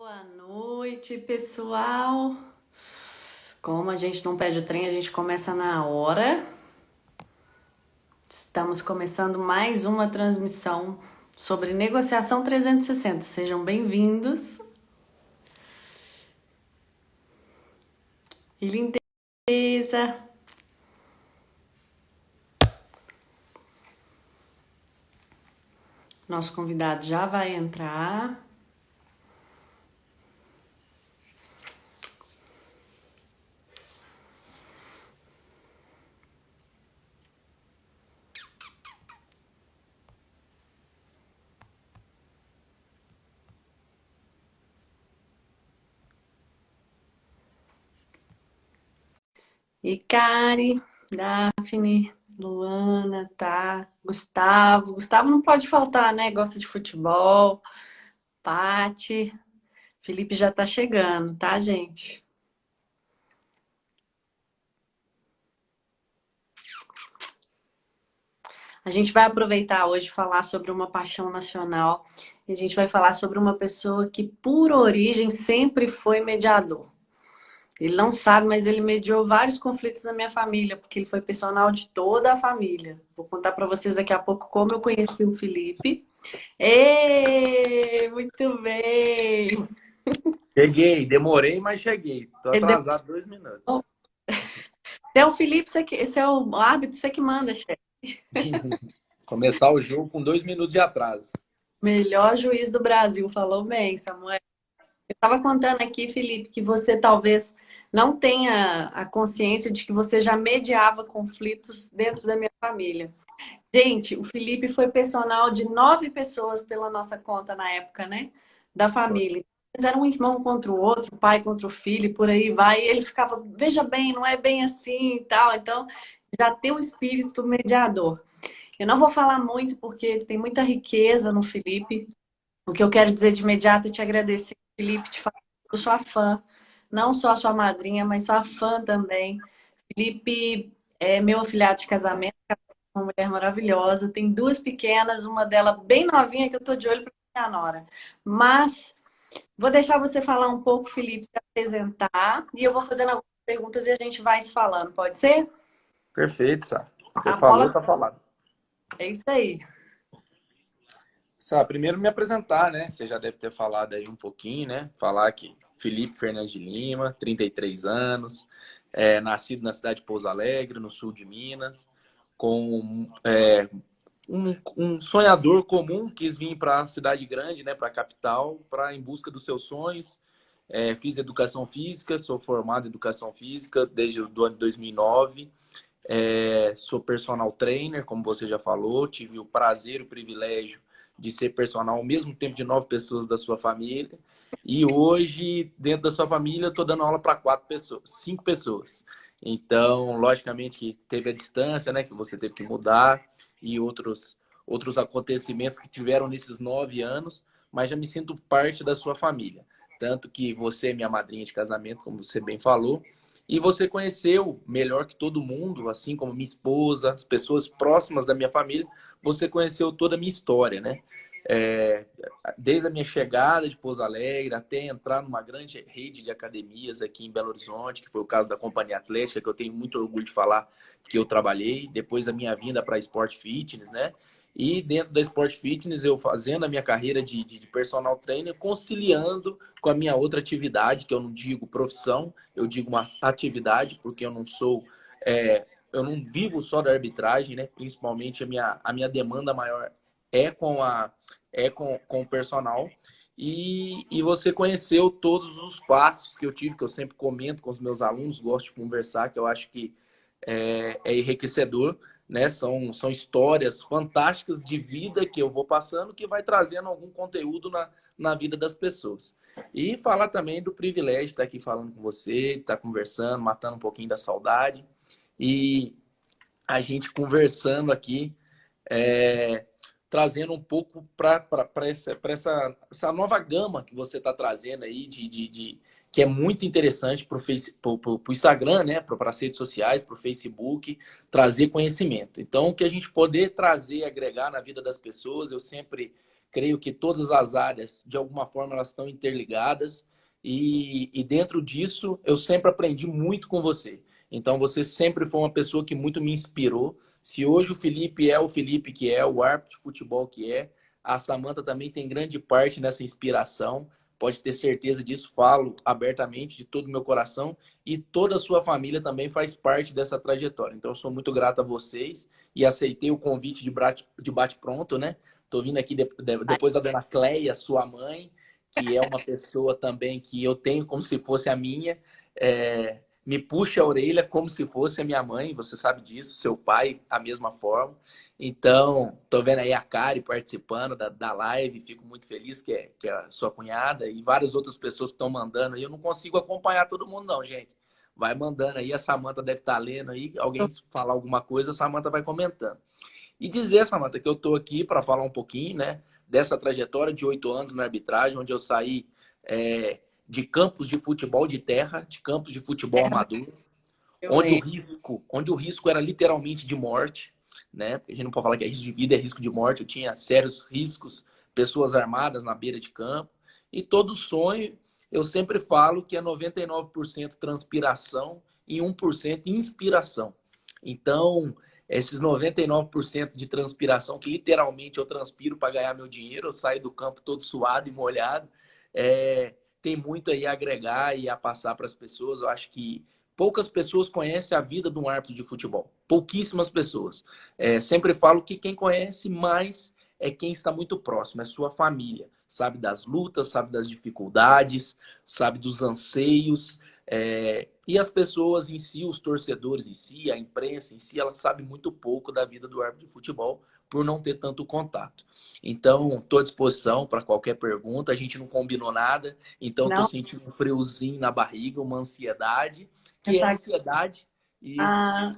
Boa noite, pessoal. Como a gente não perde o trem, a gente começa na hora. Estamos começando mais uma transmissão sobre negociação 360. Sejam bem-vindos. E lindeza. Nosso convidado já vai entrar. E Kari, Daphne, Luana, tá? Gustavo. Gustavo não pode faltar, né? Gosta de futebol. Pati. Felipe já tá chegando, tá, gente? A gente vai aproveitar hoje e falar sobre uma paixão nacional. E a gente vai falar sobre uma pessoa que, por origem, sempre foi mediador. Ele não sabe, mas ele mediou vários conflitos na minha família, porque ele foi personal de toda a família. Vou contar para vocês daqui a pouco como eu conheci o Felipe. Ê, muito bem! Cheguei, demorei, mas cheguei. Tô Ele atrasado 2 minutos. Você é o Felipe, esse é o hábito, você que manda, chefe. Começar o jogo com 2 minutos de atraso. Melhor juiz do Brasil, falou bem, Samuel. Eu estava contando aqui, Felipe, que você talvez não tenha a consciência de que você já mediava conflitos dentro da minha família. Gente, o Felipe foi personal de 9 pessoas pela nossa conta na época, né? Da família. Eles eram um irmão contra o outro, pai contra o filho, e por aí vai. E ele ficava, veja bem, não é bem assim e tal. Então, já tem um espírito mediador. Eu não vou falar muito porque tem muita riqueza no Felipe. O que eu quero dizer de imediato é te agradecer, Felipe, te falar que eu sou a fã. Não só a sua madrinha, mas sou a fã também. Felipe é meu afilhado de casamento, uma mulher maravilhosa. Tem duas pequenas, uma dela bem novinha, que eu tô de olho para minha nora. Mas vou deixar você falar um pouco, Felipe, se apresentar. E eu vou fazendo algumas perguntas e a gente vai se falando. Pode ser? Perfeito, Sá. Você A falou, bola tá falado. é isso aí. Sá, primeiro me apresentar, né? Você já deve ter falado aí um pouquinho, né? Falar que Felipe Fernandes de Lima, 33 anos, nascido na cidade de Pouso Alegre, no sul de Minas, com um sonhador comum, quis vir para a cidade grande, né? Para a capital, em busca dos seus sonhos. Fiz educação física, sou formado em educação física desde o ano de 2009. Sou personal trainer, como você já falou. Tive o prazer e o privilégio de ser personal ao mesmo tempo de 9 pessoas da sua família. E hoje, dentro da sua família, estou dando aula para 5 pessoas. Então, logicamente que teve a distância, né, que você teve que mudar e outros acontecimentos que tiveram nesses 9 anos, mas já me sinto parte da sua família. Tanto que você é minha madrinha de casamento, como você bem falou, e você conheceu melhor que todo mundo, assim como minha esposa, as pessoas próximas da minha família, você conheceu toda a minha história, né? É, Desde a minha chegada de Pouso Alegre até entrar numa grande rede de academias aqui em Belo Horizonte, que foi o caso da Companhia Atlética, que eu tenho muito orgulho de falar que eu trabalhei, depois da minha vinda para Sport Fitness, né? E dentro da Sport Fitness, eu fazendo a minha carreira de personal trainer, conciliando com a minha outra atividade, que eu não digo profissão, eu digo uma atividade, porque eu não sou, eu não vivo só da arbitragem, né? Principalmente a minha demanda maior é com o personal. E você conheceu todos os passos que eu tive, que eu sempre comento com os meus alunos, gosto de conversar, que eu acho que é enriquecedor, né? São histórias fantásticas de vida que eu vou passando, que vai trazendo algum conteúdo na vida das pessoas. E falar também do privilégio de estar aqui falando com você, estar conversando, matando um pouquinho da saudade. E a gente conversando aqui, é, trazendo um pouco para essa nova gama que você está trazendo aí, que é muito interessante para o Instagram, né? Para as redes sociais, para o Facebook, trazer conhecimento. Então, o que a gente poder trazer, agregar na vida das pessoas, eu sempre Creio que todas as áreas, de alguma forma, elas estão interligadas. E dentro disso, eu sempre aprendi muito com você. Então, você sempre foi uma pessoa que muito me inspirou. Se hoje o Felipe é o Felipe que é, o árbitro de futebol que é, a Samantha também tem grande parte nessa inspiração. Pode ter certeza disso, falo abertamente de todo o meu coração. E toda a sua família também faz parte dessa trajetória. Então, eu sou muito grato a vocês e aceitei o convite de bate-pronto, né? Tô vindo aqui depois da dona Cleia, sua mãe, que é uma pessoa também que eu tenho como se fosse a minha. Me puxa a orelha como se fosse a minha mãe, você sabe disso, seu pai, a mesma forma. Então, tô vendo aí a Kari participando da live, fico muito feliz que é a sua cunhada e várias outras pessoas que estão mandando aí. Eu não consigo acompanhar todo mundo, não, gente. Vai mandando aí, a Samantha deve estar lendo aí, alguém falar alguma coisa, a Samantha vai comentando. E dizer, Samantha, que eu estou aqui para falar um pouquinho, né, dessa trajetória de 8 anos na arbitragem, onde eu saí de campos de futebol de terra, de campos de futebol amador, Eu onde o risco era literalmente de morte, né? Porque a gente não pode falar que é risco de vida, é risco de morte. Eu tinha sérios riscos, pessoas armadas na beira de campo. E todo sonho, eu sempre falo que é 99% transpiração e 1% inspiração. Então, esses 99% de transpiração, que literalmente eu transpiro para ganhar meu dinheiro, eu saio do campo todo suado e molhado, tem muito aí a agregar e a passar para as pessoas. Eu acho que poucas pessoas conhecem a vida de um árbitro de futebol. Pouquíssimas pessoas. Sempre falo que quem conhece mais é quem está muito próximo, é sua família. Sabe das lutas, sabe das dificuldades, sabe dos anseios. E as pessoas em si, os torcedores em si, a imprensa em si, ela sabe muito pouco da vida do árbitro de futebol por não ter tanto contato. Então, estou à disposição para qualquer pergunta. A gente não combinou nada, então estou não, sentindo um friozinho na barriga, uma ansiedade, que é essa... ansiedade, isso, ah,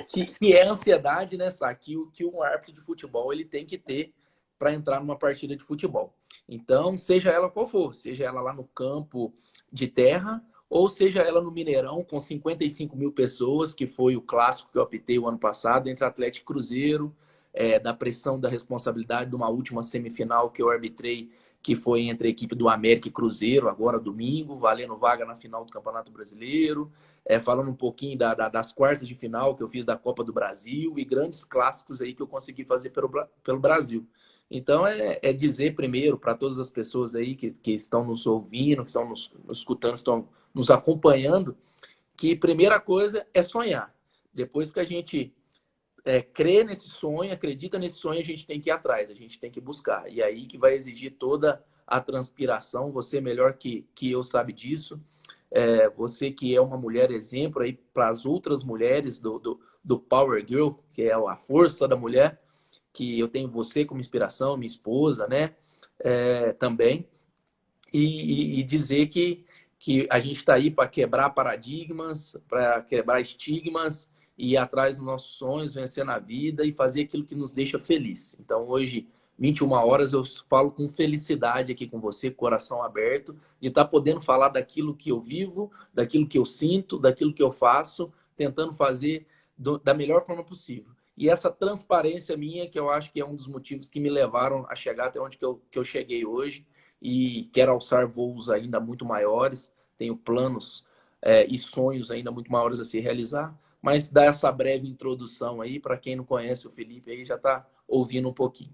que é ansiedade, né, Sá? Que um árbitro de futebol ele tem que ter para entrar numa partida de futebol. Então, seja ela qual for, seja ela lá no campo de terra, ou seja ela no Mineirão, com 55 mil pessoas, que foi o clássico que eu optei o ano passado, entre Atlético e Cruzeiro, da pressão da responsabilidade de uma última semifinal que eu arbitrei, que foi entre a equipe do América e Cruzeiro, agora domingo, valendo vaga na final do Campeonato Brasileiro. Falando um pouquinho das quartas de final que eu fiz da Copa do Brasil e grandes clássicos aí que eu consegui fazer pelo Brasil. Então, dizer primeiro para todas as pessoas aí que estão nos ouvindo, que estão nos escutando, estão nos acompanhando, que primeira coisa é sonhar. Depois que a gente crê nesse sonho, acredita nesse sonho, a gente tem que ir atrás, a gente tem que buscar. E aí que vai exigir toda a transpiração, você melhor que eu sabe disso, você que é uma mulher exemplo aí para as outras mulheres do Power Girl, que é a força da mulher, que eu tenho você como inspiração, minha esposa, né? Também. E dizer que a gente está aí para quebrar paradigmas, para quebrar estigmas, e ir atrás dos nossos sonhos, vencer na vida e fazer aquilo que nos deixa feliz. Então, hoje, 21 horas, eu falo com felicidade aqui com você, coração aberto, de estar podendo falar daquilo que eu vivo, daquilo que eu sinto, daquilo que eu faço, tentando fazer da melhor forma possível. E essa transparência minha, que eu acho que é um dos motivos que me levaram a chegar até onde que eu cheguei hoje, e quero alçar voos ainda muito maiores, tenho planos e sonhos ainda muito maiores a se realizar, mas dar essa breve introdução aí, para quem não conhece o Felipe aí, já está ouvindo um pouquinho.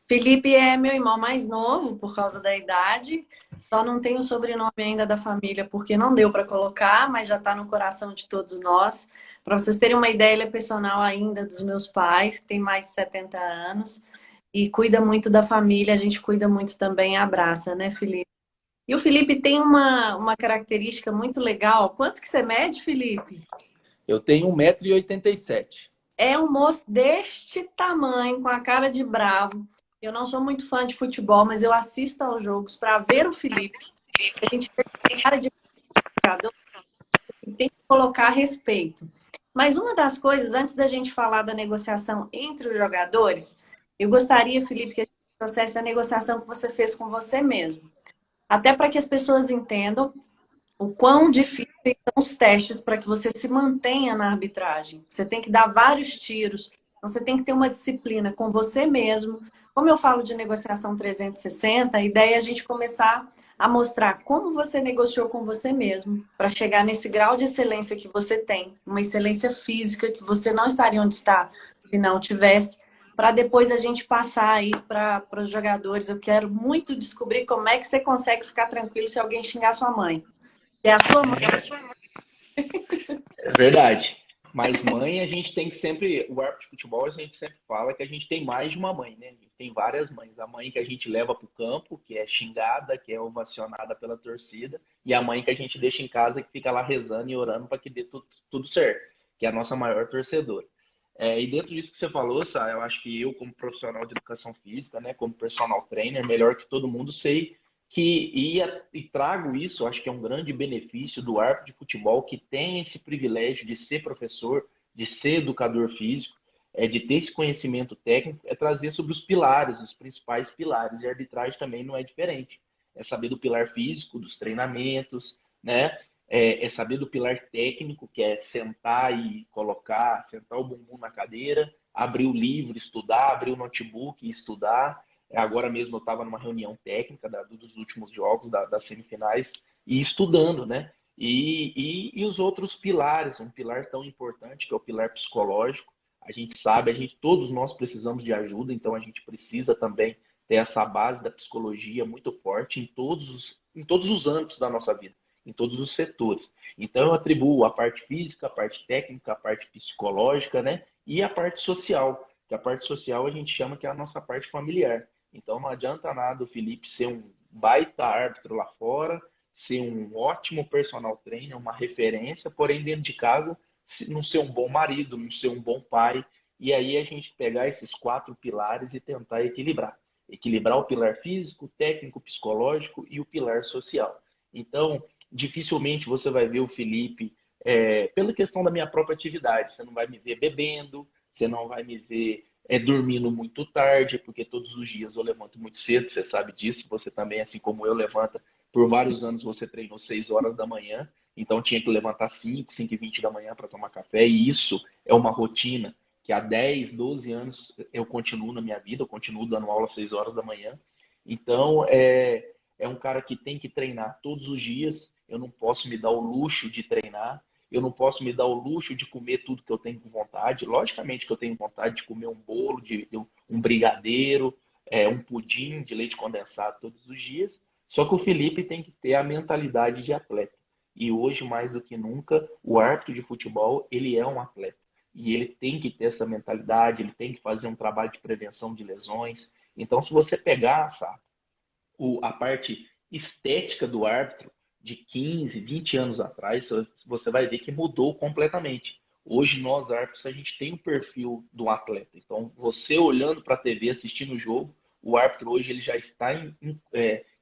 Felipe é meu irmão mais novo por causa da idade, só não tem o sobrenome ainda da família porque não deu para colocar, mas já está no coração de todos nós. Para vocês terem uma ideia, ele é personal ainda dos meus pais, que tem mais de 70 anos, e cuida muito da família, a gente cuida muito também, abraça, né, Felipe? E o Felipe tem uma característica muito legal. Quanto que você mede, Felipe? Eu tenho 1,87 m. É um moço deste tamanho, com a cara de bravo. Eu não sou muito fã de futebol, mas eu assisto aos jogos para ver o Felipe. A gente vê cara de jogador e tem que colocar respeito. Mas uma das coisas, antes da gente falar da negociação entre os jogadores, eu gostaria, Felipe, que a gente trouxesse a negociação que você fez com você mesmo. Até para que as pessoas entendam o quão difíceis são os testes para que você se mantenha na arbitragem. Você tem que dar vários tiros, então você tem que ter uma disciplina com você mesmo, como eu falo de negociação 360, a ideia é a gente começar a mostrar como você negociou com você mesmo para chegar nesse grau de excelência que você tem, uma excelência física que você não estaria onde está se não tivesse, para depois a gente passar aí para os jogadores. Eu quero muito descobrir como é que você consegue ficar tranquilo se alguém xingar sua mãe. É a sua mãe. É verdade. Mas mãe, a gente tem sempre, o árbitro de futebol, a gente sempre fala que a gente tem mais de uma mãe, né? A gente tem várias mães. A mãe que a gente leva para o campo, que é xingada, que é ovacionada pela torcida, e a mãe que a gente deixa em casa, que fica lá rezando e orando para que dê tudo certo, que é a nossa maior torcedora. E dentro disso que você falou, Sá, eu acho que eu, como profissional de educação física, né, como personal trainer, melhor que todo mundo, sei e trago isso, acho que é um grande benefício do árbitro de futebol que tem esse privilégio de ser professor, de ser educador físico, de ter esse conhecimento técnico, é trazer sobre os pilares, os principais pilares. E a arbitragem também não é diferente. É saber do pilar físico, dos treinamentos, né? É saber do pilar técnico, que é sentar e colocar, sentar o bumbum na cadeira, abrir o livro, estudar, abrir o notebook e estudar. Agora mesmo eu estava numa reunião técnica dos últimos jogos, das semifinais, e estudando, né? E os outros pilares, um pilar tão importante que é o pilar psicológico. A gente sabe, todos nós precisamos de ajuda, então a gente precisa também ter essa base da psicologia muito forte em todos os âmbitos da nossa vida, em todos os setores. Então eu atribuo a parte física, a parte técnica, a parte psicológica, né? E a parte social, que a parte social a gente chama que é a nossa parte familiar. Então não adianta nada o Felipe ser um baita árbitro lá fora, ser um ótimo personal trainer, uma referência, porém dentro de casa não ser um bom marido, não ser um bom pai. E aí a gente pegar esses 4 pilares e tentar equilibrar. Equilibrar o pilar físico, técnico, psicológico e o pilar social. Então, dificilmente você vai ver o Felipe, pela questão da minha própria atividade, você não vai me ver bebendo, você não vai me ver dormindo muito tarde, porque todos os dias eu levanto muito cedo, você sabe disso, você também, assim como eu, levanta. Por vários anos você treinou 6 horas da manhã, então tinha que levantar 5h20 da manhã para tomar café, e isso é uma rotina que há 10, 12 anos eu continuo na minha vida, eu continuo dando aula às 6 horas da manhã. Então, é um cara que tem que treinar todos os dias, eu não posso me dar o luxo de treinar, eu não posso me dar o luxo de comer tudo que eu tenho com vontade. Logicamente que eu tenho vontade de comer um bolo, de um brigadeiro, um pudim de leite condensado todos os dias. Só que o Felipe tem que ter a mentalidade de atleta. E hoje, mais do que nunca, o árbitro de futebol, ele é um atleta. E ele tem que ter essa mentalidade, ele tem que fazer um trabalho de prevenção de lesões. Então, se você pegar, sabe, a parte estética do árbitro de 15, 20 anos atrás, você vai ver que mudou completamente. Hoje, nós árbitros, a gente tem o perfil do atleta. Então, você olhando para a TV, assistindo o jogo, o árbitro hoje ele já está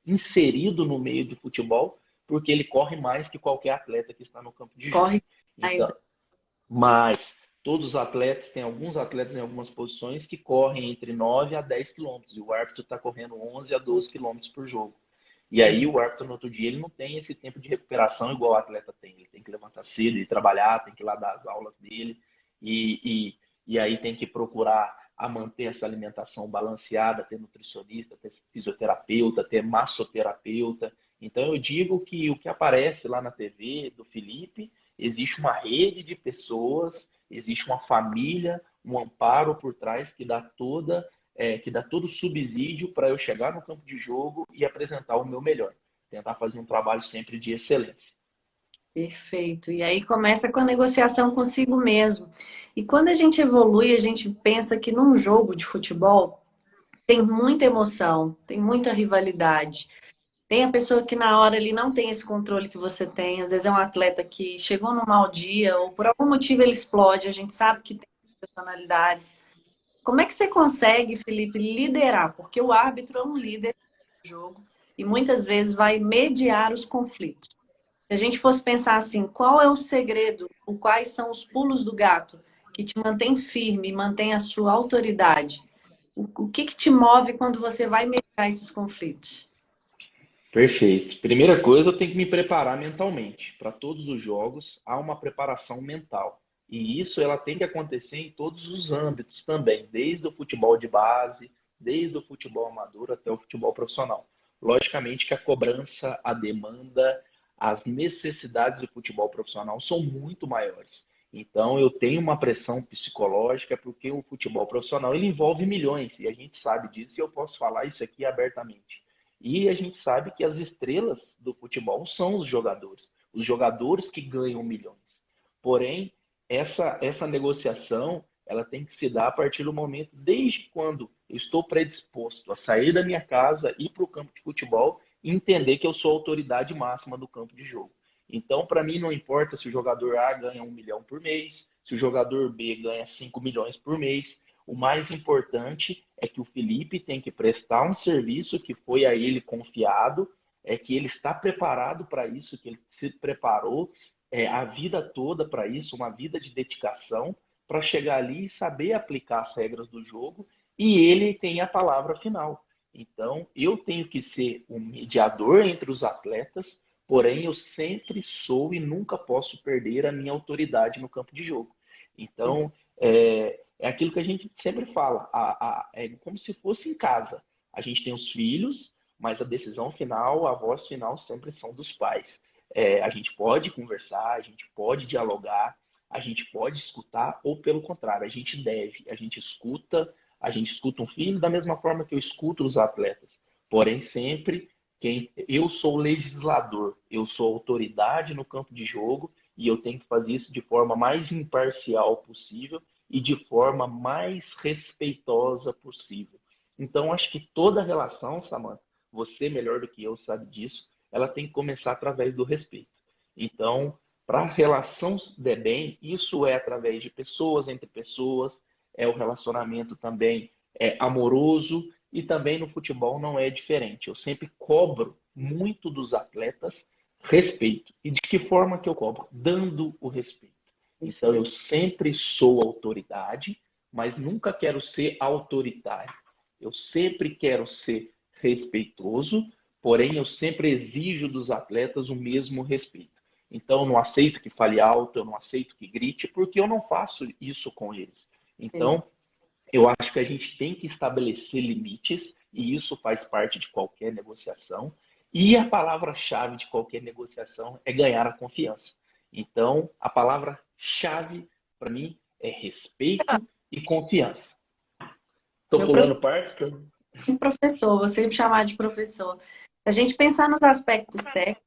inserido no meio do futebol, porque ele corre mais que qualquer atleta que está no campo de jogo. Corre mais. Então, mas todos os atletas, tem alguns atletas em algumas posições que correm entre 9 a 10 quilômetros, e o árbitro está correndo 11 a 12 quilômetros por jogo. E aí o árbitro no outro dia ele não tem esse tempo de recuperação igual o atleta tem. Ele tem que levantar cedo e trabalhar, tem que ir lá dar as aulas dele, e aí tem que procurar a manter essa alimentação balanceada, ter nutricionista, ter fisioterapeuta, ter massoterapeuta. Então eu digo que o que aparece lá na TV do Felipe, existe uma rede de pessoas, existe uma família, um amparo por trás que dá todo o subsídio para eu chegar no campo de jogo e apresentar o meu melhor. Tentar fazer um trabalho sempre de excelência. Perfeito. E aí começa com a negociação consigo mesmo. E quando a gente evolui, a gente pensa que num jogo de futebol tem muita emoção, tem muita rivalidade. Tem a pessoa que na hora ali não tem esse controle que você tem. Às vezes é um atleta que chegou num mau dia ou por algum motivo ele explode. A gente sabe que tem personalidades. Como é que você consegue, Felipe, liderar? Porque o árbitro é um líder do jogo e muitas vezes vai mediar os conflitos. Se a gente fosse pensar assim, qual é o segredo, ou quais são os pulos do gato que te mantém firme, mantém a sua autoridade? O que te move quando você vai mediar esses conflitos? Perfeito. Primeira coisa, eu tenho que me preparar mentalmente. Para todos os jogos, há uma preparação mental. E isso ela tem que acontecer em todos os âmbitos também, desde o futebol de base, desde o futebol amador até o futebol profissional. Logicamente que a cobrança, a demanda, as necessidades do futebol profissional são muito maiores. Então, eu tenho uma pressão psicológica porque o futebol profissional ele envolve milhões e a gente sabe disso e eu posso falar isso aqui abertamente. E a gente sabe que as estrelas do futebol são os jogadores que ganham milhões. Porém, essa negociação ela tem que se dar a partir do momento, desde quando eu estou predisposto a sair da minha casa, ir para o campo de futebol e entender que eu sou a autoridade máxima do campo de jogo. Então, para mim, não importa se o jogador A ganha 1 milhão por mês, se o jogador B ganha 5 milhões por mês. O mais importante é que o Felipe tem que prestar um serviço que foi a ele confiado, é que ele está preparado para isso, que ele se preparou a vida toda para isso, uma vida de dedicação, para chegar ali e saber aplicar as regras do jogo, e ele tem a palavra final. Então, eu tenho que ser um mediador entre os atletas, porém eu sempre sou e nunca posso perder a minha autoridade no campo de jogo. Então, é aquilo que a gente sempre fala, é como se fosse em casa. A gente tem os filhos, mas a decisão final, a voz final sempre são dos pais. A gente pode conversar, a gente pode dialogar, a gente pode escutar, ou pelo contrário, a gente deve, a gente escuta um filho da mesma forma que eu escuto os atletas. Porém, sempre eu sou o legislador, eu sou a autoridade no campo de jogo e eu tenho que fazer isso de forma mais imparcial possível e de forma mais respeitosa possível. Então, acho que toda relação, Samantha, você melhor do que eu sabe disso, ela tem que começar através do respeito. Então, para a relação de bem, isso é através de pessoas, entre pessoas, é o relacionamento também amoroso e também no futebol não é diferente. Eu sempre cobro muito dos atletas respeito. E de que forma que eu cobro? Dando o respeito. Então, eu sempre sou autoridade, mas nunca quero ser autoritário. Eu sempre quero ser respeitoso, porém eu sempre exijo dos atletas o mesmo respeito. Então, eu não aceito que fale alto, eu não aceito que grite, porque eu não faço isso com eles. Então, eu acho que a gente tem que estabelecer limites, e isso faz parte de qualquer negociação. E a palavra-chave de qualquer negociação é ganhar a confiança. Então, a palavra-chave, para mim, é respeito e confiança. Estou Meu pulando parte? professor, vou sempre chamar de professor. Se a gente pensar nos aspectos técnicos,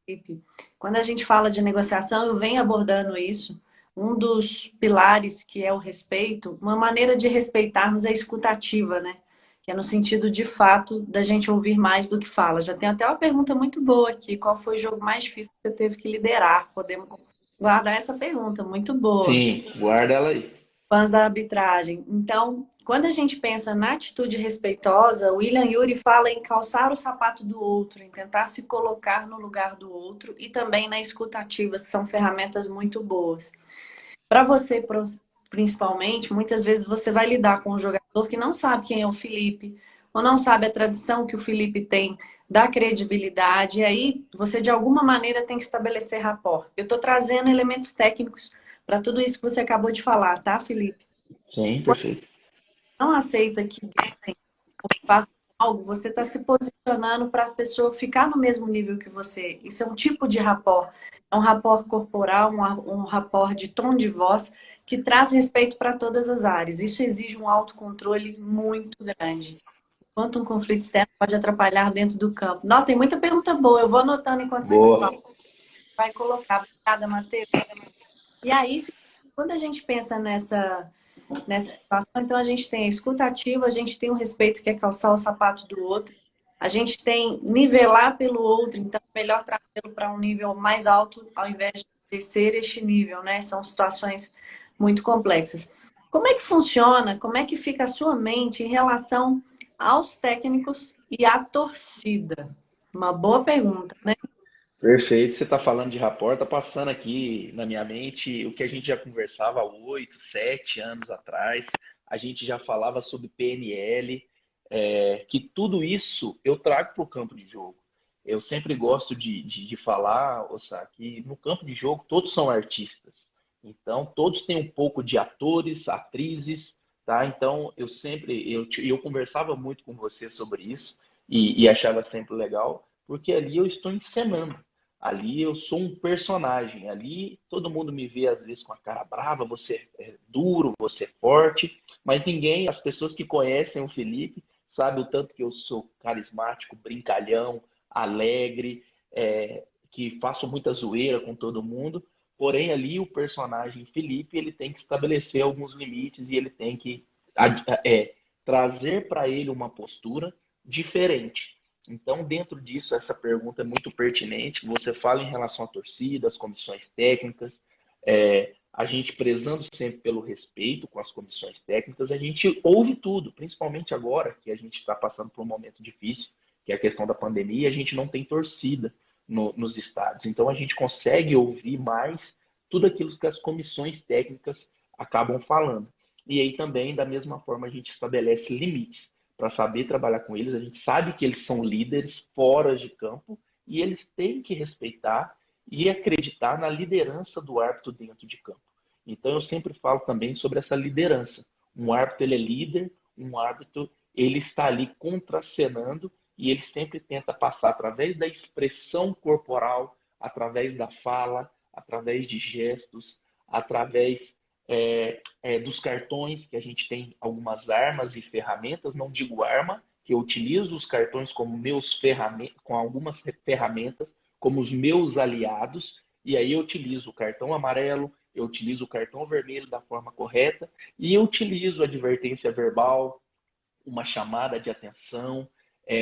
Felipe, quando a gente fala de negociação, eu venho abordando isso. Um dos pilares que é o respeito, uma maneira de respeitarmos é a escutativa, né? Que é no sentido de fato da gente ouvir mais do que fala. Já tem até uma pergunta muito boa aqui. Qual foi o jogo mais difícil que você teve que liderar? Podemos guardar essa pergunta, muito boa. Sim, guarda ela aí. Fãs da arbitragem. Então, quando a gente pensa na atitude respeitosa, o William Ury fala em calçar o sapato do outro, em tentar se colocar no lugar do outro e também na escutativa, são ferramentas muito boas. Para você, principalmente, muitas vezes você vai lidar com um jogador que não sabe quem é o Felipe, ou não sabe a tradição que o Felipe tem da credibilidade, e aí você de alguma maneira tem que estabelecer rapport. Eu estou trazendo elementos técnicos para tudo isso que você acabou de falar, tá, Felipe? Sim, perfeito. Não aceita que gritem ou que façam algo, você está se posicionando para a pessoa ficar no mesmo nível que você. Isso é um tipo de rapport. É um rapport corporal, um rapport de tom de voz que traz respeito para todas as áreas. Isso exige um autocontrole muito grande. Quanto um conflito externo pode atrapalhar dentro do campo. Não, tem muita pergunta boa. Eu vou anotando enquanto você Boa. fala. Vai colocar. Obrigada, Matheus. E aí, quando a gente pensa nessa situação, então a gente tem a escuta ativa, a gente tem o respeito, que é calçar o sapato do outro, a gente tem nivelar pelo outro, então é melhor trazê-lo para um nível mais alto ao invés de descer este nível, né? São situações muito complexas. Como é que funciona, como é que fica a sua mente em relação aos técnicos e à torcida? Uma boa pergunta, né? Perfeito, você está falando de rapport, está passando aqui na minha mente o que a gente já conversava há 8, 7 anos atrás. A gente já falava sobre PNL, que tudo isso eu trago para o campo de jogo. Eu sempre gosto de falar, Ossá, que no campo de jogo todos são artistas. Então, todos têm um pouco de atores, atrizes, tá? Então, eu conversava muito com você sobre isso e achava sempre legal, porque ali eu estou encenando. Ali eu sou um personagem. Ali todo mundo me vê às vezes com a cara brava, você é duro, você é forte, mas ninguém, as pessoas que conhecem o Felipe, sabem o tanto que eu sou carismático, brincalhão, alegre, que faço muita zoeira com todo mundo. Porém, ali o personagem Felipe, ele tem que estabelecer alguns limites e ele tem que trazer para ele uma postura diferente. Então, dentro disso, essa pergunta é muito pertinente. Você fala em relação à torcida, às comissões técnicas, a gente prezando sempre pelo respeito com as comissões técnicas, a gente ouve tudo, principalmente agora que a gente está passando por um momento difícil, que é a questão da pandemia, a gente não tem torcida nos estádios. Então, a gente consegue ouvir mais tudo aquilo que as comissões técnicas acabam falando. E aí também, da mesma forma, a gente estabelece limites para saber trabalhar com eles. A gente sabe que eles são líderes fora de campo e eles têm que respeitar e acreditar na liderança do árbitro dentro de campo. Então, eu sempre falo também sobre essa liderança. Um árbitro, ele é líder, um árbitro, ele está ali contracenando e ele sempre tenta passar através da expressão corporal, através da fala, através de gestos, através dos cartões, que a gente tem algumas armas e ferramentas, não digo arma, que eu utilizo os cartões como com algumas ferramentas, como os meus aliados, e aí eu utilizo o cartão amarelo, eu utilizo o cartão vermelho da forma correta, e eu utilizo a advertência verbal, uma chamada de atenção,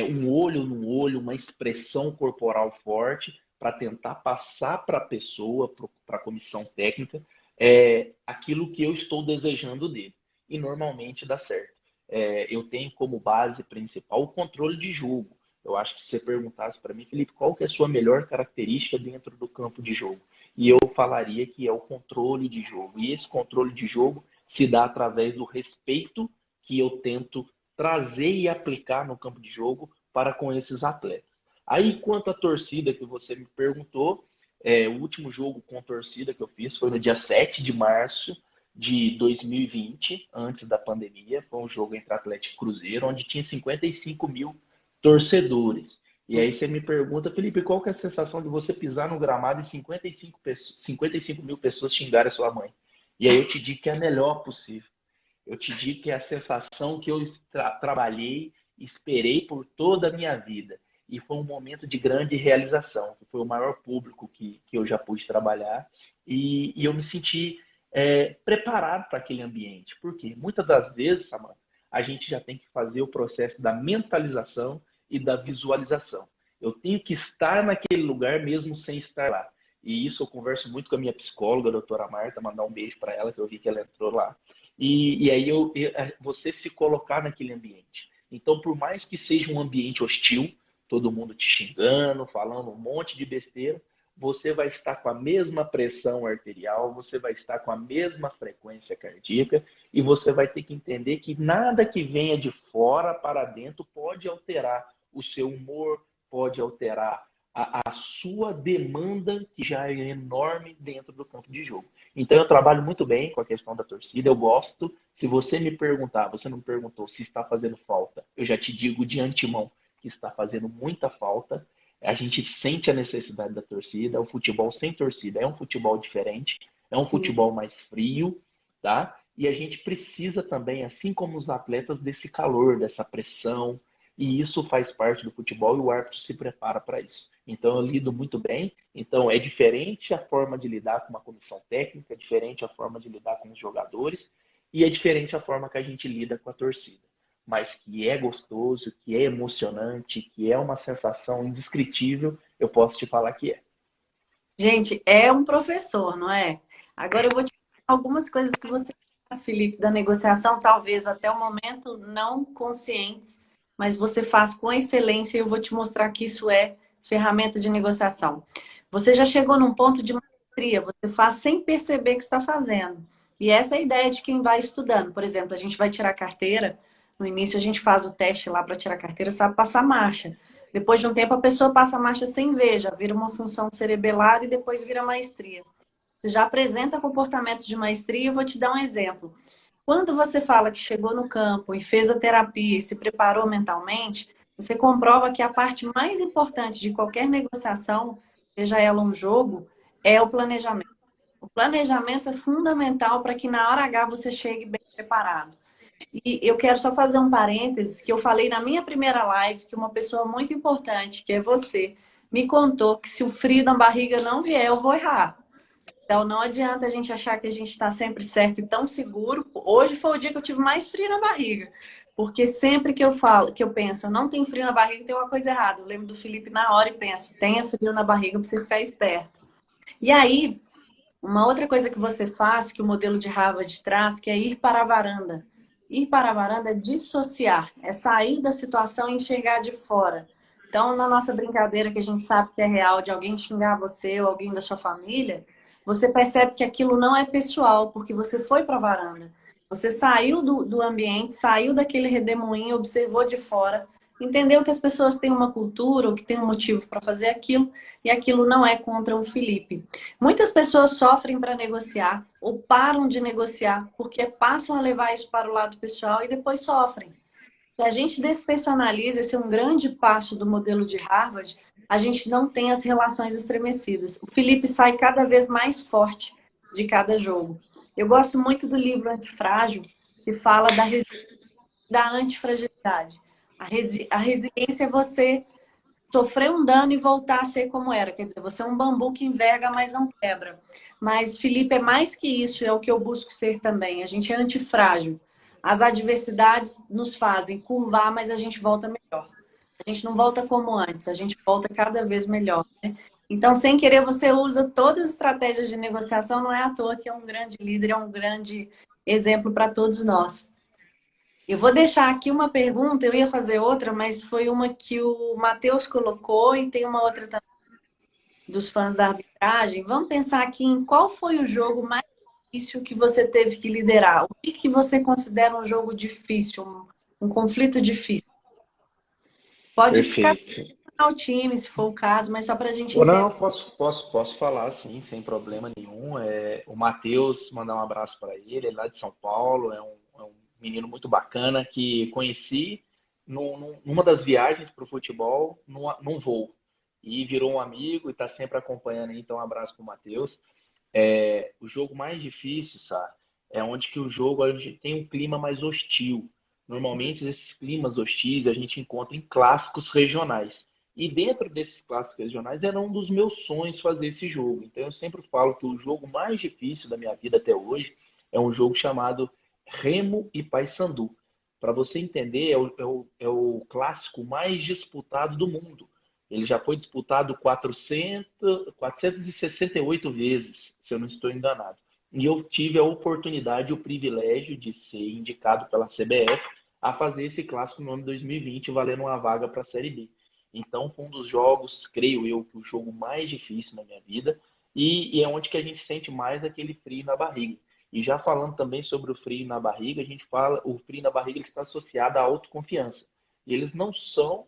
um olho no olho, uma expressão corporal forte, para tentar passar para a pessoa, para a comissão técnica, aquilo que eu estou desejando dele. E normalmente dá certo. Eu tenho como base principal o controle de jogo. Eu acho que se você perguntasse para mim, Felipe, qual que é a sua melhor característica dentro do campo de jogo? E eu falaria que é o controle de jogo. E esse controle de jogo se dá através do respeito que eu tento trazer e aplicar no campo de jogo para com esses atletas. Aí, quanto à torcida que você me perguntou, o último jogo com torcida que eu fiz foi no dia 7 de março de 2020, antes da pandemia. Foi um jogo entre Atlético e Cruzeiro, onde tinha 55 mil torcedores. E aí você me pergunta, Felipe, qual que é a sensação de você pisar no gramado e 55 mil pessoas xingarem a sua mãe? E aí eu te digo que é a melhor possível. Eu te digo que é a sensação que eu trabalhei, esperei por toda a minha vida. E foi um momento de grande realização, que foi o maior público que eu já pude trabalhar. E eu me senti preparado para aquele ambiente. Por quê? Muitas das vezes, Samanta, a gente já tem que fazer o processo da mentalização e da visualização. Eu tenho que estar naquele lugar mesmo sem estar lá. E isso eu converso muito com a minha psicóloga, a doutora Marta, mandar um beijo para ela, que eu vi que ela entrou lá. E aí você se colocar naquele ambiente. Então, por mais que seja um ambiente hostil, todo mundo te xingando, falando um monte de besteira, você vai estar com a mesma pressão arterial, você vai estar com a mesma frequência cardíaca e você vai ter que entender que nada que venha de fora para dentro pode alterar o seu humor, pode alterar a sua demanda, que já é enorme dentro do campo de jogo. Então, eu trabalho muito bem com a questão da torcida, eu gosto. Se você me perguntar, você não me perguntou se está fazendo falta, eu já te digo de antemão que está fazendo muita falta. A gente sente a necessidade da torcida. O futebol sem torcida é um futebol diferente, é um futebol mais frio, tá? E a gente precisa também, assim como os atletas, desse calor, dessa pressão, e isso faz parte do futebol e o árbitro se prepara para isso. Então, eu lido muito bem. Então, é diferente a forma de lidar com uma comissão técnica, é diferente a forma de lidar com os jogadores e é diferente a forma que a gente lida com a torcida. Mas que é gostoso, que é emocionante, que é uma sensação indescritível, eu posso te falar que é. Gente, é um professor, não é? Agora eu vou te falar algumas coisas que você faz, Felipe, da negociação, talvez até o momento não conscientes, mas você faz com excelência e eu vou te mostrar que isso é ferramenta de negociação. Você já chegou num ponto de maestria, você faz sem perceber que está fazendo. E essa é a ideia de quem vai estudando. Por exemplo, a gente vai tirar carteira, no início a gente faz o teste lá para tirar carteira, sabe passar marcha. Depois de um tempo a pessoa passa a marcha sem ver, já vira uma função cerebelar e depois vira maestria. Você já apresenta comportamentos de maestria, eu vou te dar um exemplo. Quando você fala que chegou no campo e fez a terapia e se preparou mentalmente, você comprova que a parte mais importante de qualquer negociação, seja ela um jogo, é o planejamento. O planejamento é fundamental para que na hora H você chegue bem preparado. E eu quero só fazer um parênteses, que eu falei na minha primeira live que uma pessoa muito importante, que é você, me contou que se o frio na barriga não vier, eu vou errar. Então não adianta a gente achar que a gente está sempre certo e tão seguro. Hoje foi o dia que eu tive mais frio na barriga. Porque sempre que eu falo, que eu penso, eu não tenho frio na barriga, tem uma coisa errada. Eu lembro do Felipe na hora e penso, tenha frio na barriga para você ficar esperto. E aí, uma outra coisa que você faz, que o modelo de Harvard traz, que é ir para a varanda. Ir para a varanda é dissociar, é sair da situação e enxergar de fora. Então, na nossa brincadeira, que a gente sabe que é real, de alguém xingar você ou alguém da sua família, você percebe que aquilo não é pessoal, porque você foi para a varanda. Você saiu do ambiente, saiu daquele redemoinho, observou de fora, entendeu que as pessoas têm uma cultura ou que têm um motivo para fazer aquilo, e aquilo não é contra o Felipe. Muitas pessoas sofrem para negociar ou param de negociar porque passam a levar isso para o lado pessoal e depois sofrem. Se a gente despersonaliza, esse é um grande passo do modelo de Harvard, a gente não tem as relações estremecidas. O Felipe sai cada vez mais forte de cada jogo. Eu gosto muito do livro Antifrágil, que fala da antifragilidade. A resiliência é você sofrer um dano e voltar a ser como era. Quer dizer, você é um bambu que enverga, mas não quebra. Mas Felipe é mais que isso, é o que eu busco ser também. A gente é antifrágil. As adversidades nos fazem curvar, mas a gente volta melhor. A gente não volta como antes, a gente volta cada vez melhor, né? Então, sem querer, você usa todas as estratégias de negociação, não é à toa que é um grande líder, é um grande exemplo para todos nós. Eu vou deixar aqui uma pergunta, eu ia fazer outra, mas foi uma que o Matheus colocou e tem uma outra também dos fãs da arbitragem. Vamos pensar aqui em qual foi o jogo mais difícil que você teve que liderar. O que que você considera um jogo difícil, um conflito difícil? Pode ficar Perfeito. ao time, se for o caso, mas só para a gente Ou entender. não, posso falar sim, sem problema nenhum. O Matheus, mandar um abraço para ele, ele é lá de São Paulo, é um menino muito bacana que conheci numa das viagens para o futebol, num voo. E virou um amigo e está sempre acompanhando aí, então um abraço para o Matheus. O jogo mais difícil, sabe? É onde que o jogo a gente tem um clima mais hostil. Normalmente, esses climas hostis a gente encontra em clássicos regionais. E dentro desses clássicos regionais era um dos meus sonhos fazer esse jogo. Então eu sempre falo que o jogo mais difícil da minha vida até hoje é um jogo chamado Remo e Paysandu. Para você entender, é o clássico mais disputado do mundo. Ele já foi disputado 468 vezes, se eu não estou enganado. E eu tive a oportunidade e o privilégio de ser indicado pela CBF a fazer esse clássico no ano de 2020, valendo uma vaga para a Série B. Então, foi um dos jogos, creio eu, que o jogo mais difícil na minha vida e é onde que a gente sente mais aquele frio na barriga. E já falando também sobre o frio na barriga, a gente fala, o frio na barriga ele está associado à autoconfiança. E eles não são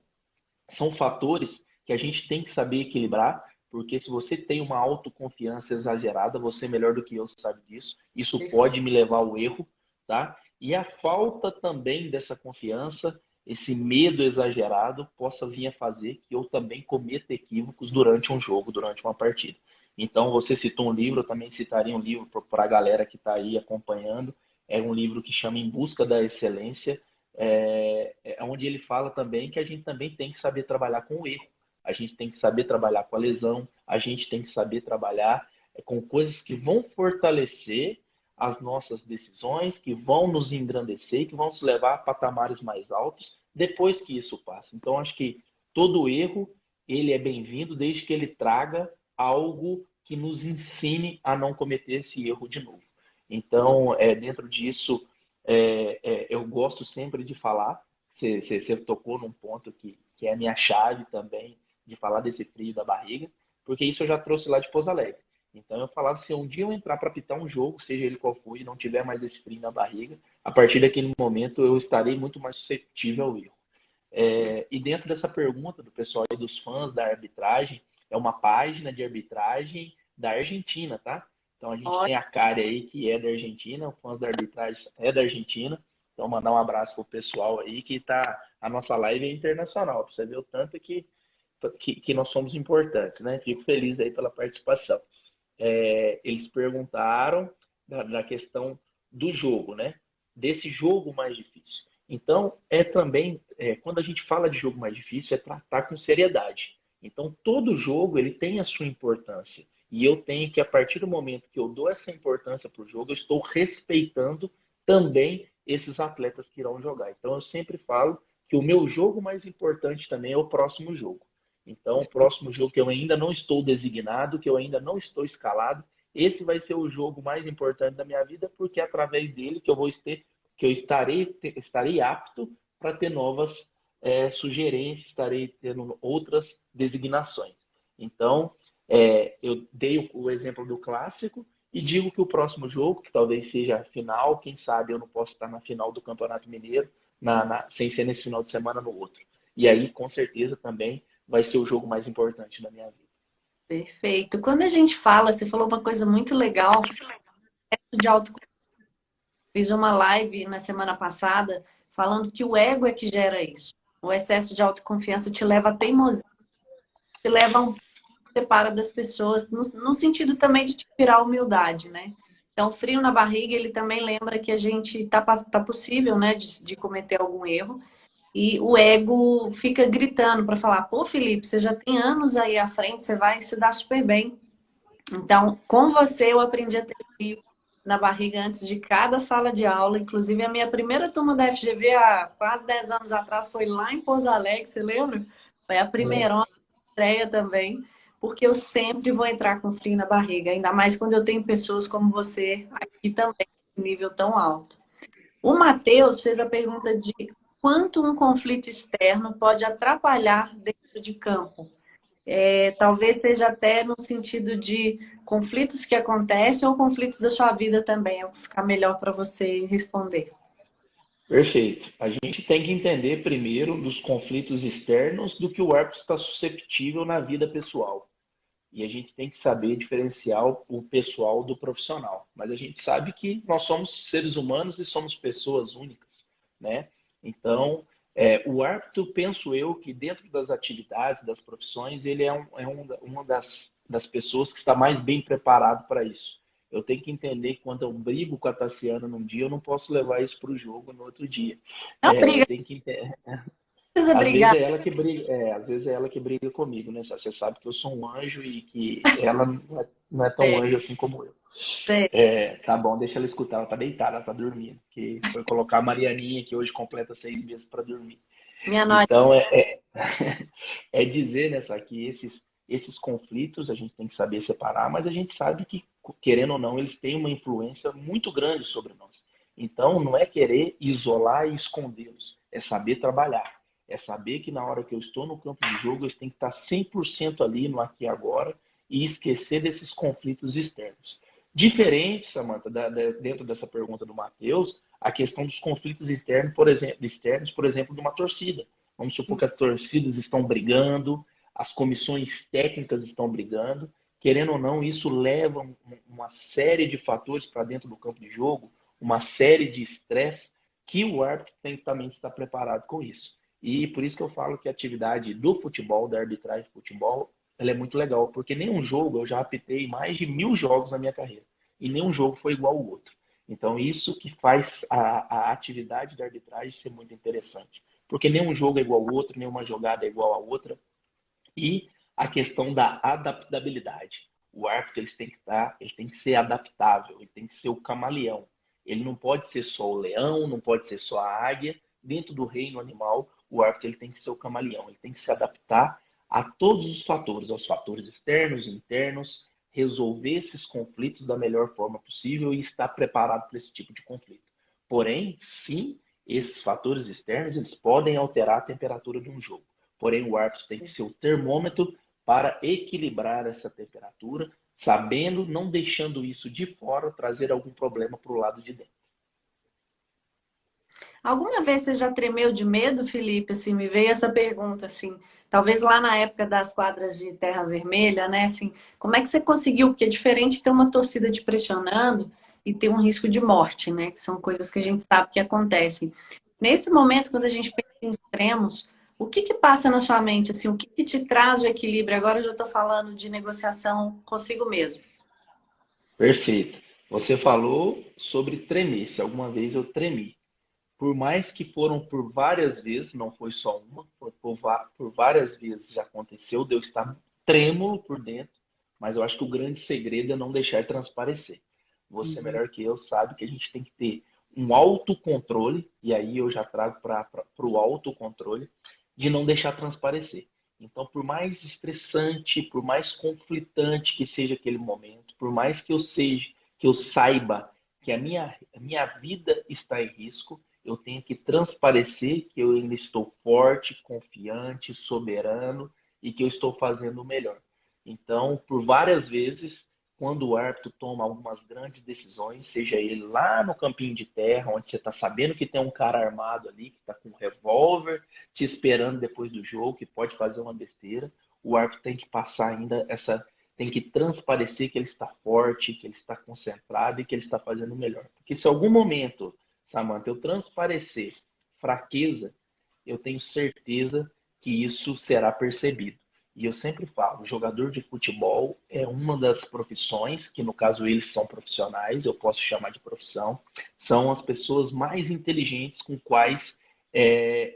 fatores que a gente tem que saber equilibrar, porque se você tem uma autoconfiança exagerada, você é melhor do que eu sabe disso, isso pode me levar ao erro, tá? E a falta também dessa confiança, esse medo exagerado, possa vir a fazer que eu também cometa equívocos durante um jogo, durante uma partida. Então, você citou um livro, eu também citaria um livro para a galera que está aí acompanhando. É um livro que chama Em Busca da Excelência, onde ele fala também que a gente também tem que saber trabalhar com o erro, a gente tem que saber trabalhar com a lesão, a gente tem que saber trabalhar com coisas que vão fortalecer as nossas decisões, que vão nos engrandecer, que vão nos levar a patamares mais altos depois que isso passa. Então, acho que todo erro ele é bem-vindo desde que ele traga algo que nos ensine a não cometer esse erro de novo. Então, dentro disso, eu gosto sempre de falar. Você tocou num ponto que é a minha chave também, de falar desse frio da barriga, porque isso eu já trouxe lá de Pouso Alegre. Então eu falava, se um dia eu entrar para apitar um jogo, seja ele qual for, e não tiver mais esse frio na barriga, a partir daquele momento eu estarei muito mais suscetível ao erro. E dentro dessa pergunta do pessoal e dos fãs da arbitragem, é uma página de arbitragem da Argentina, tá? Então a gente Olha, tem a Kari aí, que é da Argentina, o fãs da arbitragem é da Argentina. Então mandar um abraço pro pessoal aí que tá. A nossa live é internacional, pra você ver o tanto que nós somos importantes, né? Fico feliz aí pela participação. Eles perguntaram da questão do jogo, né? Desse jogo mais difícil. Então, quando a gente fala de jogo mais difícil, é tratar com seriedade. Então, todo jogo ele tem a sua importância. E eu tenho que, a partir do momento que eu dou essa importância para o jogo, eu estou respeitando também esses atletas que irão jogar. Então, eu sempre falo que o meu jogo mais importante também é o próximo jogo. Então, o próximo jogo que eu ainda não estou designado, que eu ainda não estou escalado, esse vai ser o jogo mais importante da minha vida, porque é através dele que eu estarei apto para ter novas sugerências, estarei tendo outras designações. Então, eu dei o exemplo do clássico e digo que o próximo jogo, que talvez seja a final, quem sabe eu não posso estar na final do Campeonato Mineiro, sem ser nesse final de semana no outro. E aí, com certeza, também vai ser o jogo mais importante da minha vida. perfeito. Quando a gente fala, você falou uma coisa muito legal de auto. Fiz uma live na semana passada falando que o ego é que gera isso. O excesso de autoconfiança te leva à teimosia, te leva a um separa das pessoas, no sentido também de te tirar a humildade, né? Então, o frio na barriga, ele também lembra que a gente tá possível, né, de cometer algum erro. E o ego fica gritando para falar: pô, Felipe, você já tem anos aí à frente, você vai se dar super bem. Então, com você, eu aprendi a ter frio na barriga antes de cada sala de aula. Inclusive, a minha primeira turma da FGV, há quase 10 anos atrás, foi lá em Pouso Alegre, você lembra? Foi a primeira estreia também, porque eu sempre vou entrar com frio na barriga, ainda mais quando eu tenho pessoas como você aqui também, nível tão alto. O Matheus fez a pergunta de quanto um conflito externo pode atrapalhar dentro de campo. Talvez seja até no sentido de conflitos que acontecem ou conflitos da sua vida também. É o que ficar melhor para você responder. Perfeito. A gente tem que entender primeiro dos conflitos externos do que o árbitro está susceptível na vida pessoal. E a gente tem que saber diferenciar o pessoal do profissional. Mas a gente sabe que nós somos seres humanos e somos pessoas únicas, né? Então, o árbitro, penso eu, que dentro das atividades, das profissões, ele uma das pessoas que está mais bem preparado para isso. Eu tenho que entender que quando eu brigo com a Tassiana num dia, eu não posso levar isso para o jogo no outro dia. Não Eu briga, tenho que entender. não precisa Às vezes brigar. é ela que briga, às vezes é ela que briga comigo, né? Você sabe que eu sou um anjo e que ela não é tão É, anjo assim como eu. é. Tá bom, deixa ela escutar, ela tá deitada, ela tá dormindo. Que foi colocar a Marianinha, que hoje completa 6 meses para dormir. Minha noite. Então, é dizer, né, só que esses conflitos a gente tem que saber separar, mas a gente sabe que, querendo ou não, eles têm uma influência muito grande sobre nós. Então, não é querer isolar e escondê-los, é saber trabalhar. É saber que na hora que eu estou no campo de jogo, eu tenho que estar 100% ali no aqui e agora e esquecer desses conflitos externos. Diferente, Samantha, dentro dessa pergunta do Matheus, a questão dos conflitos internos, externos, por exemplo, de uma torcida. Vamos supor que as torcidas estão brigando, as comissões técnicas estão brigando. Querendo ou não, isso leva uma série de fatores para dentro do campo de jogo, uma série de estresse que o árbitro tem que também estar preparado com isso. E por isso que eu falo que a atividade do futebol, da arbitragem de futebol, ela é muito legal, porque nenhum jogo, eu já apitei mais de 1000 jogos na minha carreira, e nenhum jogo foi igual ao outro. Então, isso que faz a atividade da arbitragem ser muito interessante. Porque nenhum jogo é igual ao outro, nenhuma jogada é igual à outra. E a questão da adaptabilidade. O árbitro ele tem que ser adaptável, ele tem que ser o camaleão. Ele não pode ser só o leão, não pode ser só a águia. Dentro do reino animal, o árbitro ele tem que ser o camaleão, ele tem que se adaptar a todos os fatores, aos fatores externos e internos, resolver esses conflitos da melhor forma possível e estar preparado para esse tipo de conflito. Porém, sim, esses fatores externos eles podem alterar a temperatura de um jogo. Porém, o árbitro tem que ser o termômetro para equilibrar essa temperatura, sabendo, não deixando isso de fora trazer algum problema para o lado de dentro. Alguma vez você já tremeu de medo, Felipe? Assim, me veio essa pergunta, assim, talvez lá na época das quadras de terra vermelha, né? Assim, como é que você conseguiu? Porque é diferente ter uma torcida te pressionando e ter um risco de morte, né? Que são coisas que a gente sabe que acontecem. Nesse momento, quando a gente pensa em extremos, o que que passa na sua mente? Assim, o que que te traz o equilíbrio? Agora eu já estou falando de negociação consigo mesmo. Perfeito. Você falou sobre tremer. Se alguma vez eu tremi. Por mais que foram por várias vezes, não foi só uma, por várias vezes já aconteceu, Deus está trêmulo por dentro, mas eu acho que o grande segredo é não deixar transparecer. Você, Uhum. melhor que eu, sabe que a gente tem que ter um autocontrole, e aí eu já trago para o autocontrole, de não deixar transparecer. Então, por mais estressante, por mais conflitante que seja aquele momento, por mais que eu saiba que a minha vida está em risco, eu tenho que transparecer que eu ainda estou forte, confiante, soberano e que eu estou fazendo o melhor. Então, por várias vezes, quando o árbitro toma algumas grandes decisões, seja ele lá no campinho de terra, onde você está sabendo que tem um cara armado ali, que está com um revólver, te esperando depois do jogo, que pode fazer uma besteira, o árbitro tem que passar ainda tem que transparecer que ele está forte, que ele está concentrado e que ele está fazendo o melhor. Porque se em algum momento, Samantha, eu transparecer fraqueza, eu tenho certeza que isso será percebido. E eu sempre falo, jogador de futebol é uma das profissões, que no caso eles são profissionais, eu posso chamar de profissão, são as pessoas mais inteligentes com quais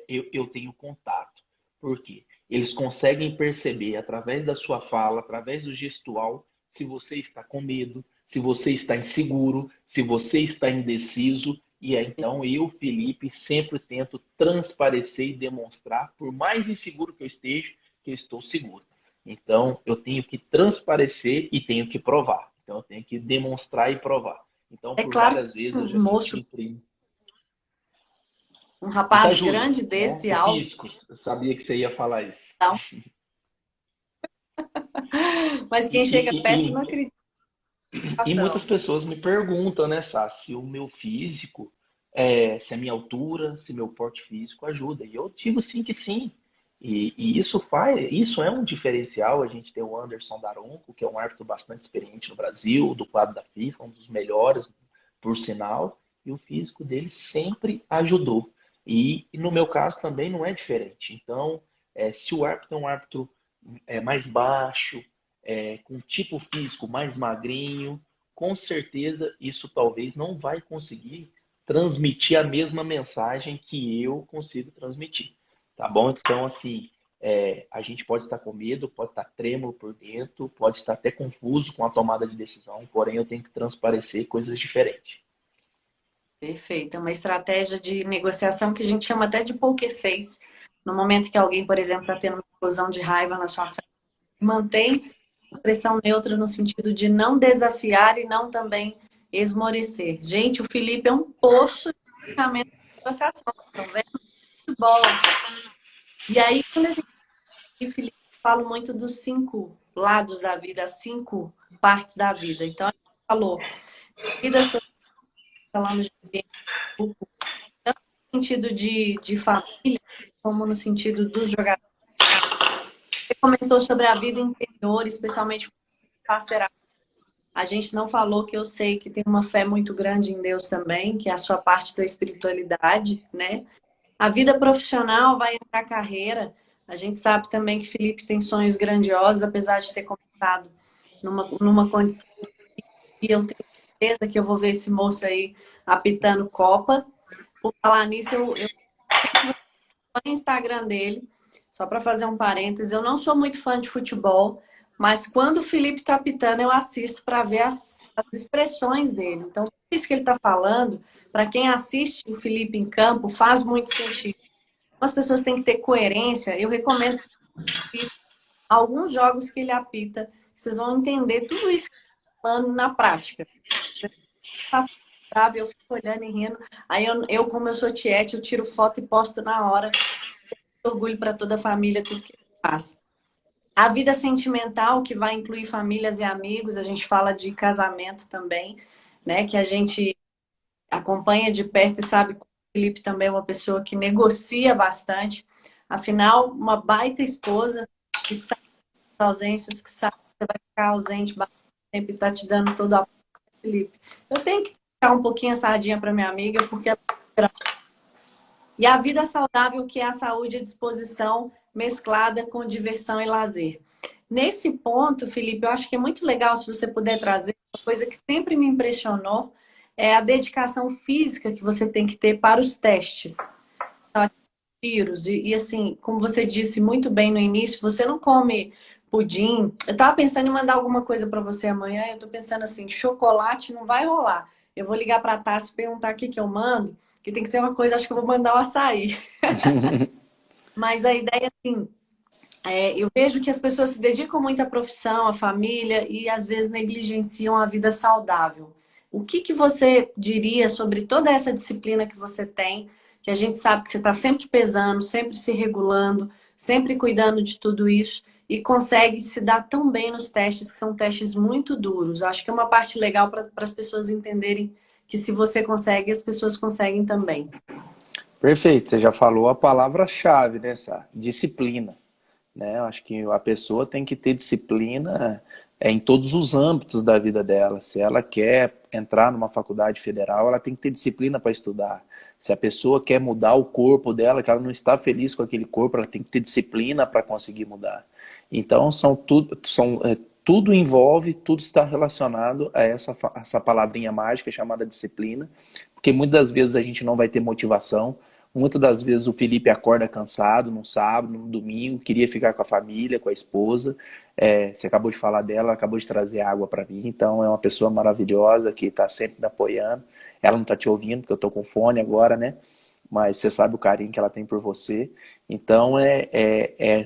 eu tenho contato. Por quê? Eles conseguem perceber através da sua fala, através do gestual, se você está com medo, se você está inseguro, se você está indeciso. E é, então eu, Felipe, sempre tento transparecer e demonstrar, por mais inseguro que eu esteja, que eu estou seguro. Então eu tenho que transparecer e tenho que provar. Então eu tenho que demonstrar e provar. Então É por claro várias que vezes eu um já senti moço, um primo. um Isso rapaz ajuda, grande né? desse, O alto, físico. Eu sabia que você ia falar isso. mas E, quem chega e, perto não e, acredita e na muitas ação. pessoas me perguntam, né, Sá, se o meu físico, se a minha altura, se meu porte físico ajuda. E eu digo sim que sim. E isso é um diferencial. A gente tem o Anderson Daronco, que é um árbitro bastante experiente no Brasil, do quadro da FIFA, um dos melhores, por sinal, e o físico dele sempre ajudou. E no meu caso também não é diferente. Então, se o árbitro é um árbitro mais baixo, com um tipo físico mais magrinho, com certeza isso talvez não vai conseguir transmitir a mesma mensagem que eu consigo transmitir, tá bom? Então, assim, a gente pode estar com medo, pode estar trêmulo por dentro, pode estar até confuso com a tomada de decisão, porém eu tenho que transparecer coisas diferentes. Perfeito. É uma estratégia de negociação que a gente chama até de poker face. No momento que alguém, por exemplo, está tendo uma explosão de raiva na sua frente, mantém a pressão neutra no sentido de não desafiar e não também esmorecer. Gente, o Felipe é um poço de ferramenta de negociação. Estão vendo? Muito bom. E aí, quando a gente, Felipe, fala muito dos 5 lados da vida, as 5 partes da vida. Então, a gente falou vida social, falamos de ambiente, grupo, tanto no sentido de família, como no sentido dos jogadores. Você comentou sobre a vida interior, especialmente pastoral. A gente não falou que eu sei que tem uma fé muito grande em Deus também, que é a sua parte da espiritualidade, né? A vida profissional vai entrar a carreira. A gente sabe também que Felipe tem sonhos grandiosos, apesar de ter começado numa condição. E eu tenho certeza que eu vou ver esse moço aí apitando Copa. Por falar nisso, eu no Instagram dele, só para fazer um parênteses, eu não sou muito fã de futebol, mas quando o Felipe tá apitando, eu assisto para ver as expressões dele. Então, tudo isso que ele está falando, para quem assiste o Felipe em campo, faz muito sentido. As pessoas têm que ter coerência. Eu recomendo que assistam alguns jogos que ele apita, vocês vão entender tudo isso que ele tá falando na prática. Passa bravo, eu fico olhando e rindo. Aí como eu sou tiete, eu tiro foto e posto na hora. Orgulho para toda a família, tudo que ele faz. A vida sentimental, que vai incluir famílias e amigos, a gente fala de casamento também, né? Que a gente acompanha de perto e sabe que o Felipe também é uma pessoa que negocia bastante. Afinal, uma baita esposa que sabe das ausências, que sabe que você vai ficar ausente bastante tempo e tá te dando todo o apoio, Felipe. Eu tenho que puxar um pouquinho a sardinha para minha amiga, porque ela... E a vida saudável, que é a saúde e disposição mesclada com diversão e lazer. Nesse ponto, Felipe, eu acho que é muito legal se você puder trazer uma coisa que sempre me impressionou, é a dedicação física que você tem que ter para os testes. Tiros. E assim, como você disse muito bem no início, você não come pudim. Eu tava pensando em mandar alguma coisa para você amanhã. Eu tô pensando assim, chocolate não vai rolar. Eu vou ligar para a Tassi e perguntar o que que eu mando, que tem que ser uma coisa, acho que eu vou mandar o açaí. Mas a ideia, assim, eu vejo que as pessoas se dedicam muito à profissão, à família e às vezes negligenciam a vida saudável. O que que você diria sobre toda essa disciplina que você tem, que a gente sabe que você está sempre pesando, sempre se regulando, sempre cuidando de tudo isso e consegue se dar tão bem nos testes, que são testes muito duros. Acho que é uma parte legal para as pessoas entenderem que se você consegue, as pessoas conseguem também. Perfeito, você já falou a palavra-chave, né, Sá? Disciplina. Né? Eu acho que a pessoa tem que ter disciplina em todos os âmbitos da vida dela. Se ela quer entrar numa faculdade federal, ela tem que ter disciplina para estudar. Se a pessoa quer mudar o corpo dela, que ela não está feliz com aquele corpo, ela tem que ter disciplina para conseguir mudar. Então, tudo envolve, tudo está relacionado a essa palavrinha mágica chamada disciplina, porque muitas das vezes a gente não vai ter motivação. Muitas das vezes o Felipe acorda cansado num sábado, num domingo, queria ficar com a família, com a esposa. Você acabou de falar dela, acabou de trazer água para mim, então é uma pessoa maravilhosa que está sempre me apoiando. Ela não está te ouvindo, porque eu estou com fone agora, né? Mas você sabe o carinho que ela tem por você. Então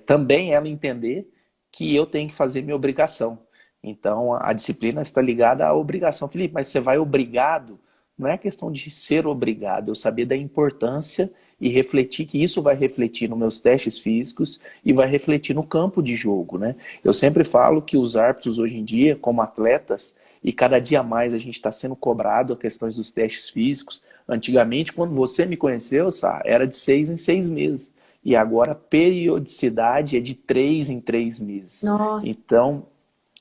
também ela entender que eu tenho que fazer minha obrigação. Então a disciplina está ligada à obrigação. Felipe, mas você vai obrigado? Não é questão de ser obrigado, eu saber da importância e refletir que isso vai refletir nos meus testes físicos e vai refletir no campo de jogo, né? Eu sempre falo que os árbitros hoje em dia, como atletas, e cada dia mais a gente está sendo cobrado a questões dos testes físicos. Antigamente, quando você me conheceu, Sá, era de 6 em 6 meses. E agora a periodicidade é de 3 em 3 meses. Nossa. Então,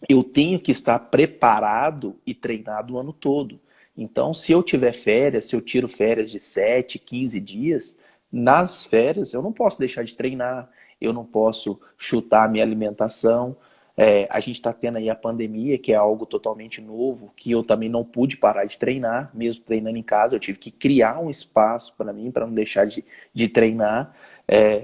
eu tenho que estar preparado e treinado o ano todo. Então, se eu tiver férias, se eu tiro férias de 7, 15 dias, nas férias eu não posso deixar de treinar, eu não posso chutar a minha alimentação. A gente está tendo aí a pandemia, que é algo totalmente novo, que eu também não pude parar de treinar, mesmo treinando em casa, eu tive que criar um espaço para mim, para não deixar de treinar,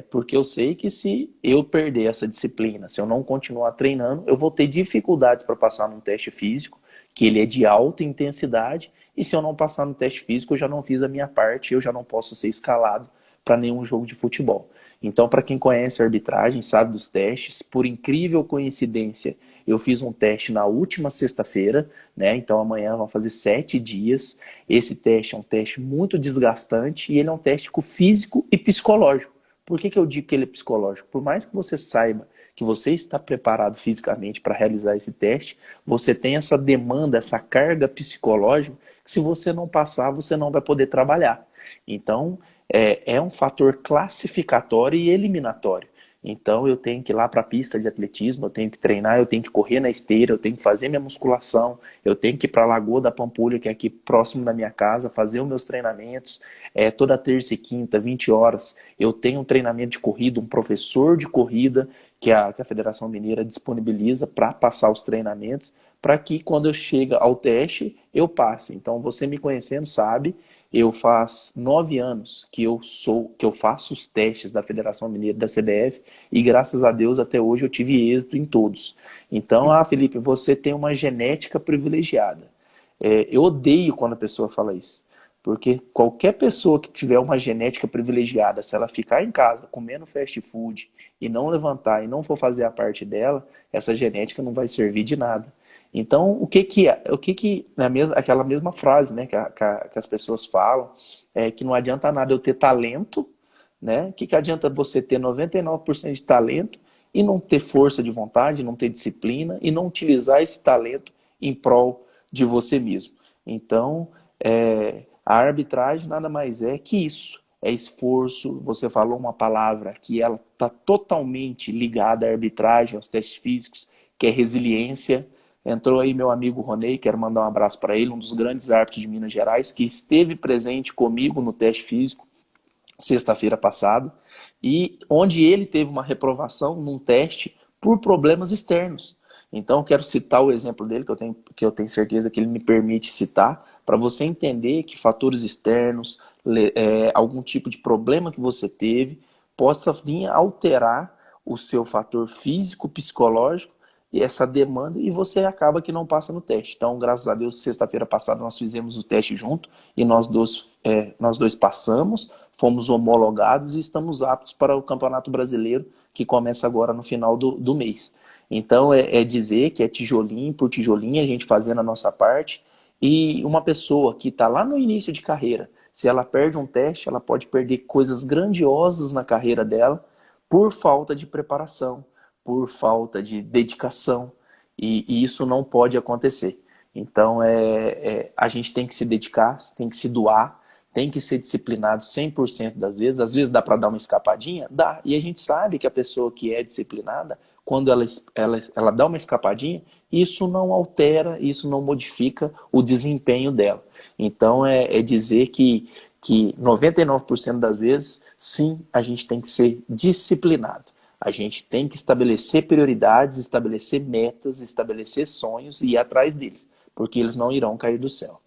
porque eu sei que se eu perder essa disciplina, se eu não continuar treinando, eu vou ter dificuldades para passar num teste físico, que ele é de alta intensidade, e se eu não passar no teste físico, eu já não fiz a minha parte, eu já não posso ser escalado para nenhum jogo de futebol. Então, para quem conhece a arbitragem, sabe dos testes, por incrível coincidência, eu fiz um teste na última sexta-feira, né? Então amanhã vão fazer 7 dias. Esse teste é um teste muito desgastante e ele é um teste físico e psicológico. Por que eu digo que ele é psicológico? Por mais que você saiba que você está preparado fisicamente para realizar esse teste, você tem essa demanda, essa carga psicológica, que se você não passar, você não vai poder trabalhar. Então, é um fator classificatório e eliminatório. Então, eu tenho que ir lá para a pista de atletismo, eu tenho que treinar, eu tenho que correr na esteira, eu tenho que fazer minha musculação, eu tenho que ir para a Lagoa da Pampulha, que é aqui próximo da minha casa, fazer os meus treinamentos. Toda terça e quinta, 20 horas, eu tenho um treinamento de corrida, um professor de corrida, que a Federação Mineira disponibiliza para passar os treinamentos, para que quando eu chego ao teste, eu passe. Então, você me conhecendo sabe, eu faz 9 anos que eu faço os testes da Federação Mineira, da CBF, e graças a Deus até hoje eu tive êxito em todos. Então, Felipe, você tem uma genética privilegiada. Eu odeio quando a pessoa fala isso. Porque qualquer pessoa que tiver uma genética privilegiada, se ela ficar em casa comendo fast food e não levantar e não for fazer a parte dela, essa genética não vai servir de nada. Então, aquela mesma frase, né, que as pessoas falam, que não adianta nada eu ter talento, né? O que adianta você ter 99% de talento e não ter força de vontade, não ter disciplina e não utilizar esse talento em prol de você mesmo. Então, a arbitragem nada mais é que isso. é esforço. Você falou uma palavra que ela está totalmente ligada à arbitragem, aos testes físicos, que é resiliência. Entrou aí meu amigo Ronei, quero mandar um abraço para ele, um dos grandes árbitros de Minas Gerais, que esteve presente comigo no teste físico sexta-feira passada, e onde ele teve uma reprovação num teste por problemas externos. Então, quero citar o exemplo dele, que eu tenho certeza que ele me permite citar, para você entender que fatores externos, algum tipo de problema que você teve, possa vir a alterar o seu fator físico, psicológico, e essa demanda, e você acaba que não passa no teste. Então, graças a Deus, sexta-feira passada nós fizemos o teste junto, e nós dois passamos, fomos homologados e estamos aptos para o Campeonato Brasileiro, que começa agora no final do mês. Então, é dizer que é tijolinho por tijolinho, a gente fazendo a nossa parte, e uma pessoa que está lá no início de carreira, se ela perde um teste, ela pode perder coisas grandiosas na carreira dela por falta de preparação, por falta de dedicação, e isso não pode acontecer. Então, a gente tem que se dedicar, tem que se doar, tem que ser disciplinado 100% das vezes. Às vezes dá para dar uma escapadinha? Dá. E a gente sabe que a pessoa que é disciplinada, quando ela dá uma escapadinha, isso não altera, isso não modifica o desempenho dela. Então, é dizer que 99% das vezes, sim, a gente tem que ser disciplinado. A gente tem que estabelecer prioridades, estabelecer metas, estabelecer sonhos e ir atrás deles, porque eles não irão cair do céu.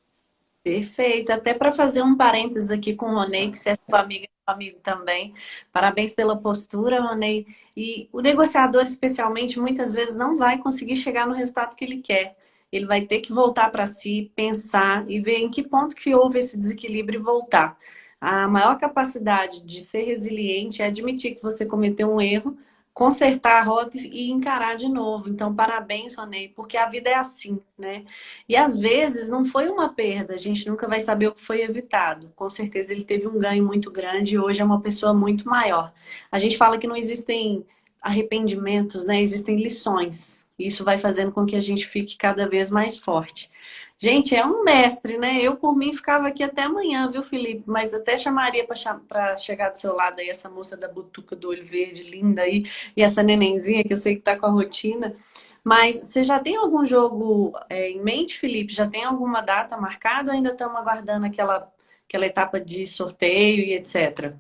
Perfeito. Até para fazer um parênteses aqui com o Ronei, que você é sua amiga e seu amigo também. Parabéns pela postura, Ronei. E o negociador, especialmente, muitas vezes não vai conseguir chegar no resultado que ele quer. Ele vai ter que voltar para si, pensar e ver em que ponto que houve esse desequilíbrio e voltar. A maior capacidade de ser resiliente é admitir que você cometeu um erro, consertar a rota e encarar de novo. Então, parabéns, Ronei, porque a vida é assim, né? E às vezes não foi uma perda, a gente nunca vai saber o que foi evitado. Com certeza ele teve um ganho muito grande e hoje é uma pessoa muito maior. A gente fala que não existem arrependimentos, né? Existem lições. Isso vai fazendo com que a gente fique cada vez mais forte. Gente, é um mestre, né? Eu, por mim, ficava aqui até amanhã, viu, Felipe? Mas até chamaria para chegar do seu lado aí, essa moça da butuca do olho verde, linda aí, e essa nenenzinha que eu sei que tá com a rotina. Mas você já tem algum jogo em mente, Felipe? Já tem alguma data marcada ou ainda estamos aguardando aquela etapa de sorteio e etc?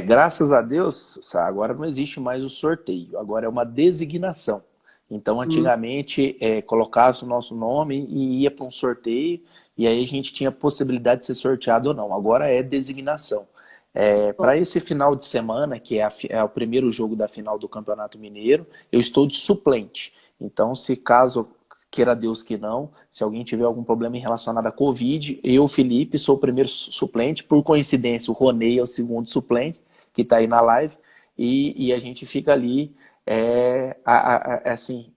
Graças a Deus, agora não existe mais o sorteio, agora é uma designação. Então, Hum. antigamente, colocava-se o nosso nome e ia para um sorteio, e aí a gente tinha possibilidade de ser sorteado ou não. Agora é designação. Para esse final de semana, que é o primeiro jogo da final do Campeonato Mineiro, eu estou de suplente. Então, se caso queira Deus que não, se alguém tiver algum problema em relacionado à Covid, eu, Felipe, sou o primeiro suplente. Por coincidência, o Ronei é o segundo suplente, que está aí na live, e a gente fica ali, assim,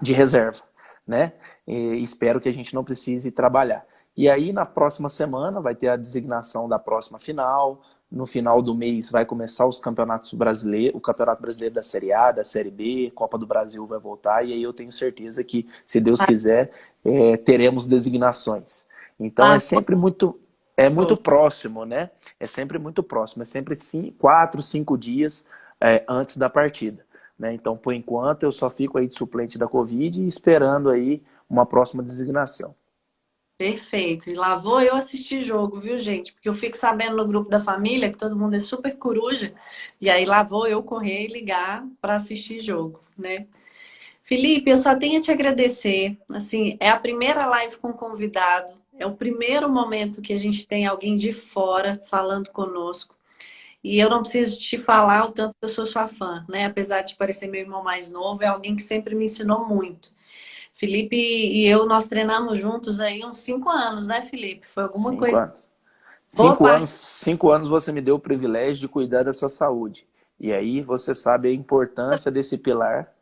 de reserva, né? E espero que a gente não precise trabalhar. E aí, na próxima semana, vai ter a designação da próxima final. No final do mês vai começar os campeonatos brasileiros, o Campeonato Brasileiro da Série A, da Série B, Copa do Brasil vai voltar, e aí eu tenho certeza que, se Deus quiser, teremos designações. Então Lá é muito foi. próximo, né? É sempre muito próximo, é sempre 4, 5 dias antes da partida. Né? Então, por enquanto, eu só fico aí de suplente da Covid e esperando aí uma próxima designação. Perfeito. E lá vou eu assistir jogo, viu, gente? Porque eu fico sabendo no grupo da família que todo mundo é super coruja. E aí lá vou eu correr e ligar para assistir jogo, né? Felipe, eu só tenho a te agradecer. Assim, é a primeira live com convidado. É o primeiro momento que a gente tem alguém de fora falando conosco. E eu não preciso te falar o tanto que eu sou sua fã, né? Apesar de parecer meu irmão mais novo, é alguém que sempre me ensinou muito. Felipe e eu, nós treinamos juntos aí uns 5 anos, né, Felipe? Foi alguma Cinco coisa. anos. Boa parte. 5 anos você me deu o privilégio de cuidar da sua saúde. E aí você sabe a importância desse pilar,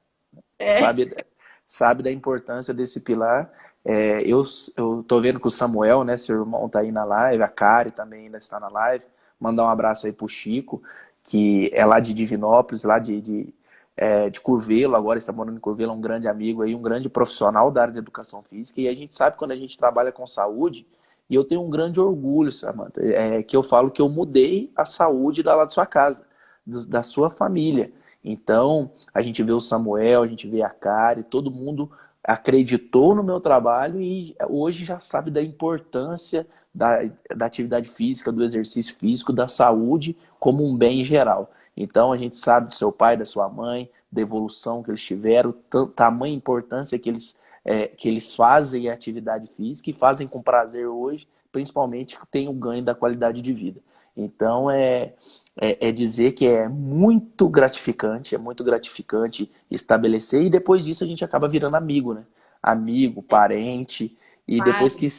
É. sabe, sabe da importância desse pilar. Eu tô vendo que o Samuel, né, seu irmão, tá aí na live, a Kari também ainda está na live. Mandar um abraço aí pro Chico, que é lá de Divinópolis, lá de Curvelo, agora está morando em Curvelo, é um grande amigo aí, um grande profissional da área de educação física. E a gente sabe, quando a gente trabalha com saúde, E eu tenho um grande orgulho, Samantha, que eu falo que eu mudei a saúde lá da sua casa, da sua família. Então, a gente vê o Samuel, a gente vê a Kari, todo mundo acreditou no meu trabalho e hoje já sabe da importância da atividade física, do exercício físico, da saúde como um bem geral. Então, a gente sabe do seu pai, da sua mãe, da evolução que eles tiveram, tamanha importância que eles fazem a atividade física e fazem com prazer hoje, principalmente que tem o ganho da qualidade de vida. Então, é dizer que é muito gratificante estabelecer e depois disso a gente acaba virando amigo, né? Amigo, parente, e depois Claro.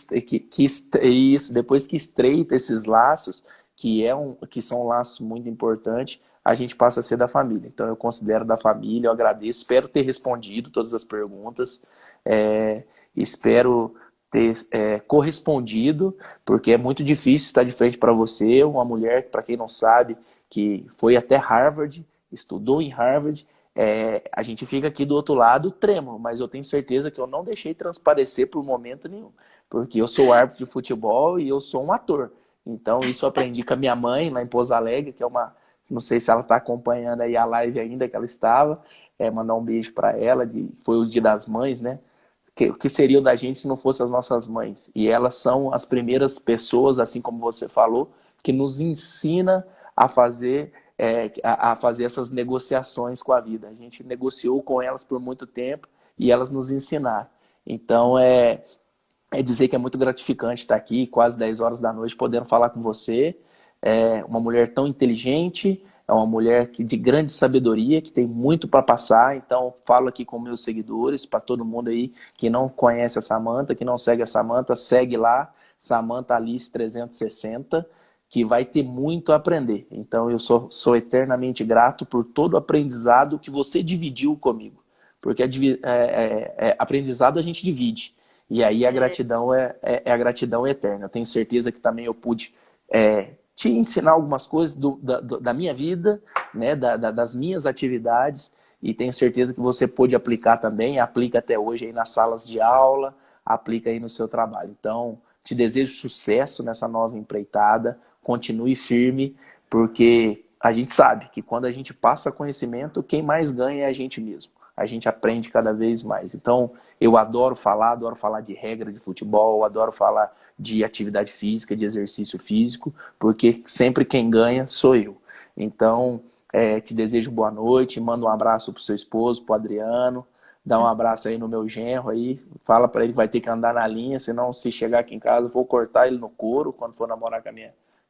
depois que estreita esses laços, que são laços muito importantes, a gente passa a ser da família. Então eu considero da família, eu agradeço, espero ter respondido todas as perguntas, espero ter correspondido, porque é muito difícil estar de frente para você, uma mulher, para quem não sabe, que foi até Harvard, estudou em Harvard, a gente fica aqui do outro lado tremo, mas eu tenho certeza que eu não deixei transparecer por momento nenhum, porque eu sou árbitro de futebol e eu sou um ator. Então isso eu aprendi com a minha mãe lá em Pouso Alegre, que é uma, não sei se ela está acompanhando aí a live ainda que ela estava, mandar um beijo para ela, foi o Dia das Mães, né? O que seria da gente se não fossem as nossas mães? E elas são as primeiras pessoas, assim como você falou, que nos ensina a fazer essas negociações com a vida. A gente negociou com elas por muito tempo e elas nos ensinaram. Então, dizer que é muito gratificante estar aqui, quase 10 horas da noite, podendo falar com você. É uma mulher tão inteligente, é uma mulher de grande sabedoria, que tem muito para passar. Então, falo aqui com meus seguidores, para todo mundo aí que não conhece a Samantha, que não segue a Samantha, segue lá, Samantha Alice 360, que vai ter muito a aprender. Então, eu sou eternamente grato por todo o aprendizado que você dividiu comigo. Porque aprendizado a gente divide. E aí a gratidão é a gratidão eterna. Eu tenho certeza que também eu pude te ensinar algumas coisas da minha vida, né, das minhas atividades, e tenho certeza que você pôde aplicar também, aplica até hoje aí nas salas de aula, aplica aí no seu trabalho. Então, te desejo sucesso nessa nova empreitada, continue firme, porque a gente sabe que quando a gente passa conhecimento, quem mais ganha é a gente mesmo. A gente aprende cada vez mais. Então, eu adoro falar de regra de futebol, adoro falar de atividade física, de exercício físico, porque sempre quem ganha sou eu. Então, te desejo boa noite, manda um abraço pro seu esposo, pro Adriano, dá um abraço aí no meu genro aí, fala para ele que vai ter que andar na linha, senão se chegar aqui em casa eu vou cortar ele no couro quando for namorar com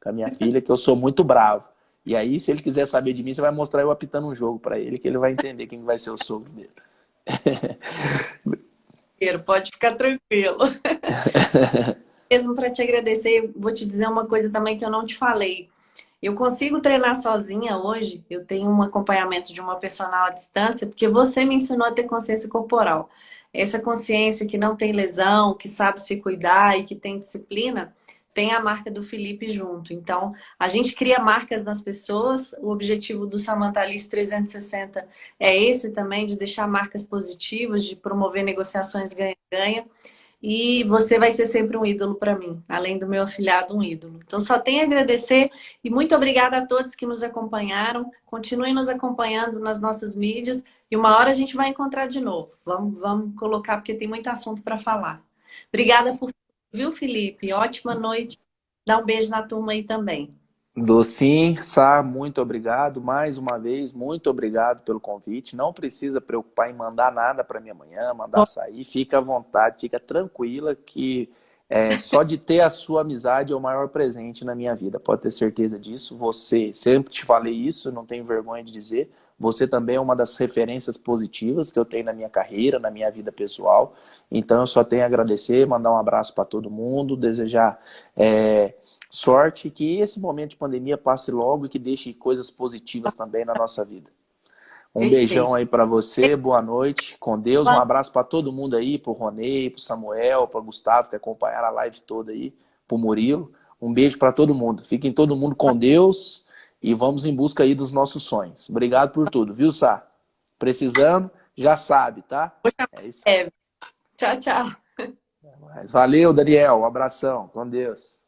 a minha filha, que eu sou muito bravo. E aí, se ele quiser saber de mim, você vai mostrar eu apitando um jogo para ele, que ele vai entender quem vai ser o sogro dele. Pode ficar tranquilo. Mesmo para te agradecer, vou te dizer uma coisa também que eu não te falei. Eu consigo treinar sozinha hoje, eu tenho um acompanhamento de uma personal à distância, porque você me ensinou a ter consciência corporal. Essa consciência que não tem lesão, que sabe se cuidar e que tem disciplina, tem a marca do Felipe junto. Então, a gente cria marcas nas pessoas. O objetivo do Samantha Alice 360 é esse também, de deixar marcas positivas, de promover negociações ganha-ganha. E você vai ser sempre um ídolo para mim, além do meu afilhado, um ídolo. Então, só tenho a agradecer e muito obrigada a todos que nos acompanharam. Continuem nos acompanhando nas nossas mídias e uma hora a gente vai encontrar de novo. Vamos colocar, porque tem muito assunto para falar. Obrigada por tudo, viu, Felipe? Ótima noite. Dá um beijo na turma aí também. Sim, Sá, muito obrigado. Mais uma vez, muito obrigado pelo convite. Não precisa preocupar em mandar nada para mim amanhã, mandar sair. Fica à vontade, fica tranquila que só de ter a sua amizade é o maior presente na minha vida. Pode ter certeza disso. Você, sempre te falei isso, não tenho vergonha de dizer. Você também é uma das referências positivas que eu tenho na minha carreira, na minha vida pessoal. Então, eu só tenho a agradecer, mandar um abraço para todo mundo, desejar sorte, que esse momento de pandemia passe logo e que deixe coisas positivas também na nossa vida. Um beijão Perfeito. aí para você, boa noite, com Deus, um abraço para todo mundo aí, pro Ronei, pro Samuel, pro Gustavo, que acompanharam a live toda aí, pro Murilo. Um beijo para todo mundo. Fiquem todo mundo com Deus e vamos em busca aí dos nossos sonhos. Obrigado por tudo, viu, Sá? Precisando, já sabe, tá? É isso. Tchau, tchau. Mas valeu, Daniel. Um abração. Com Deus.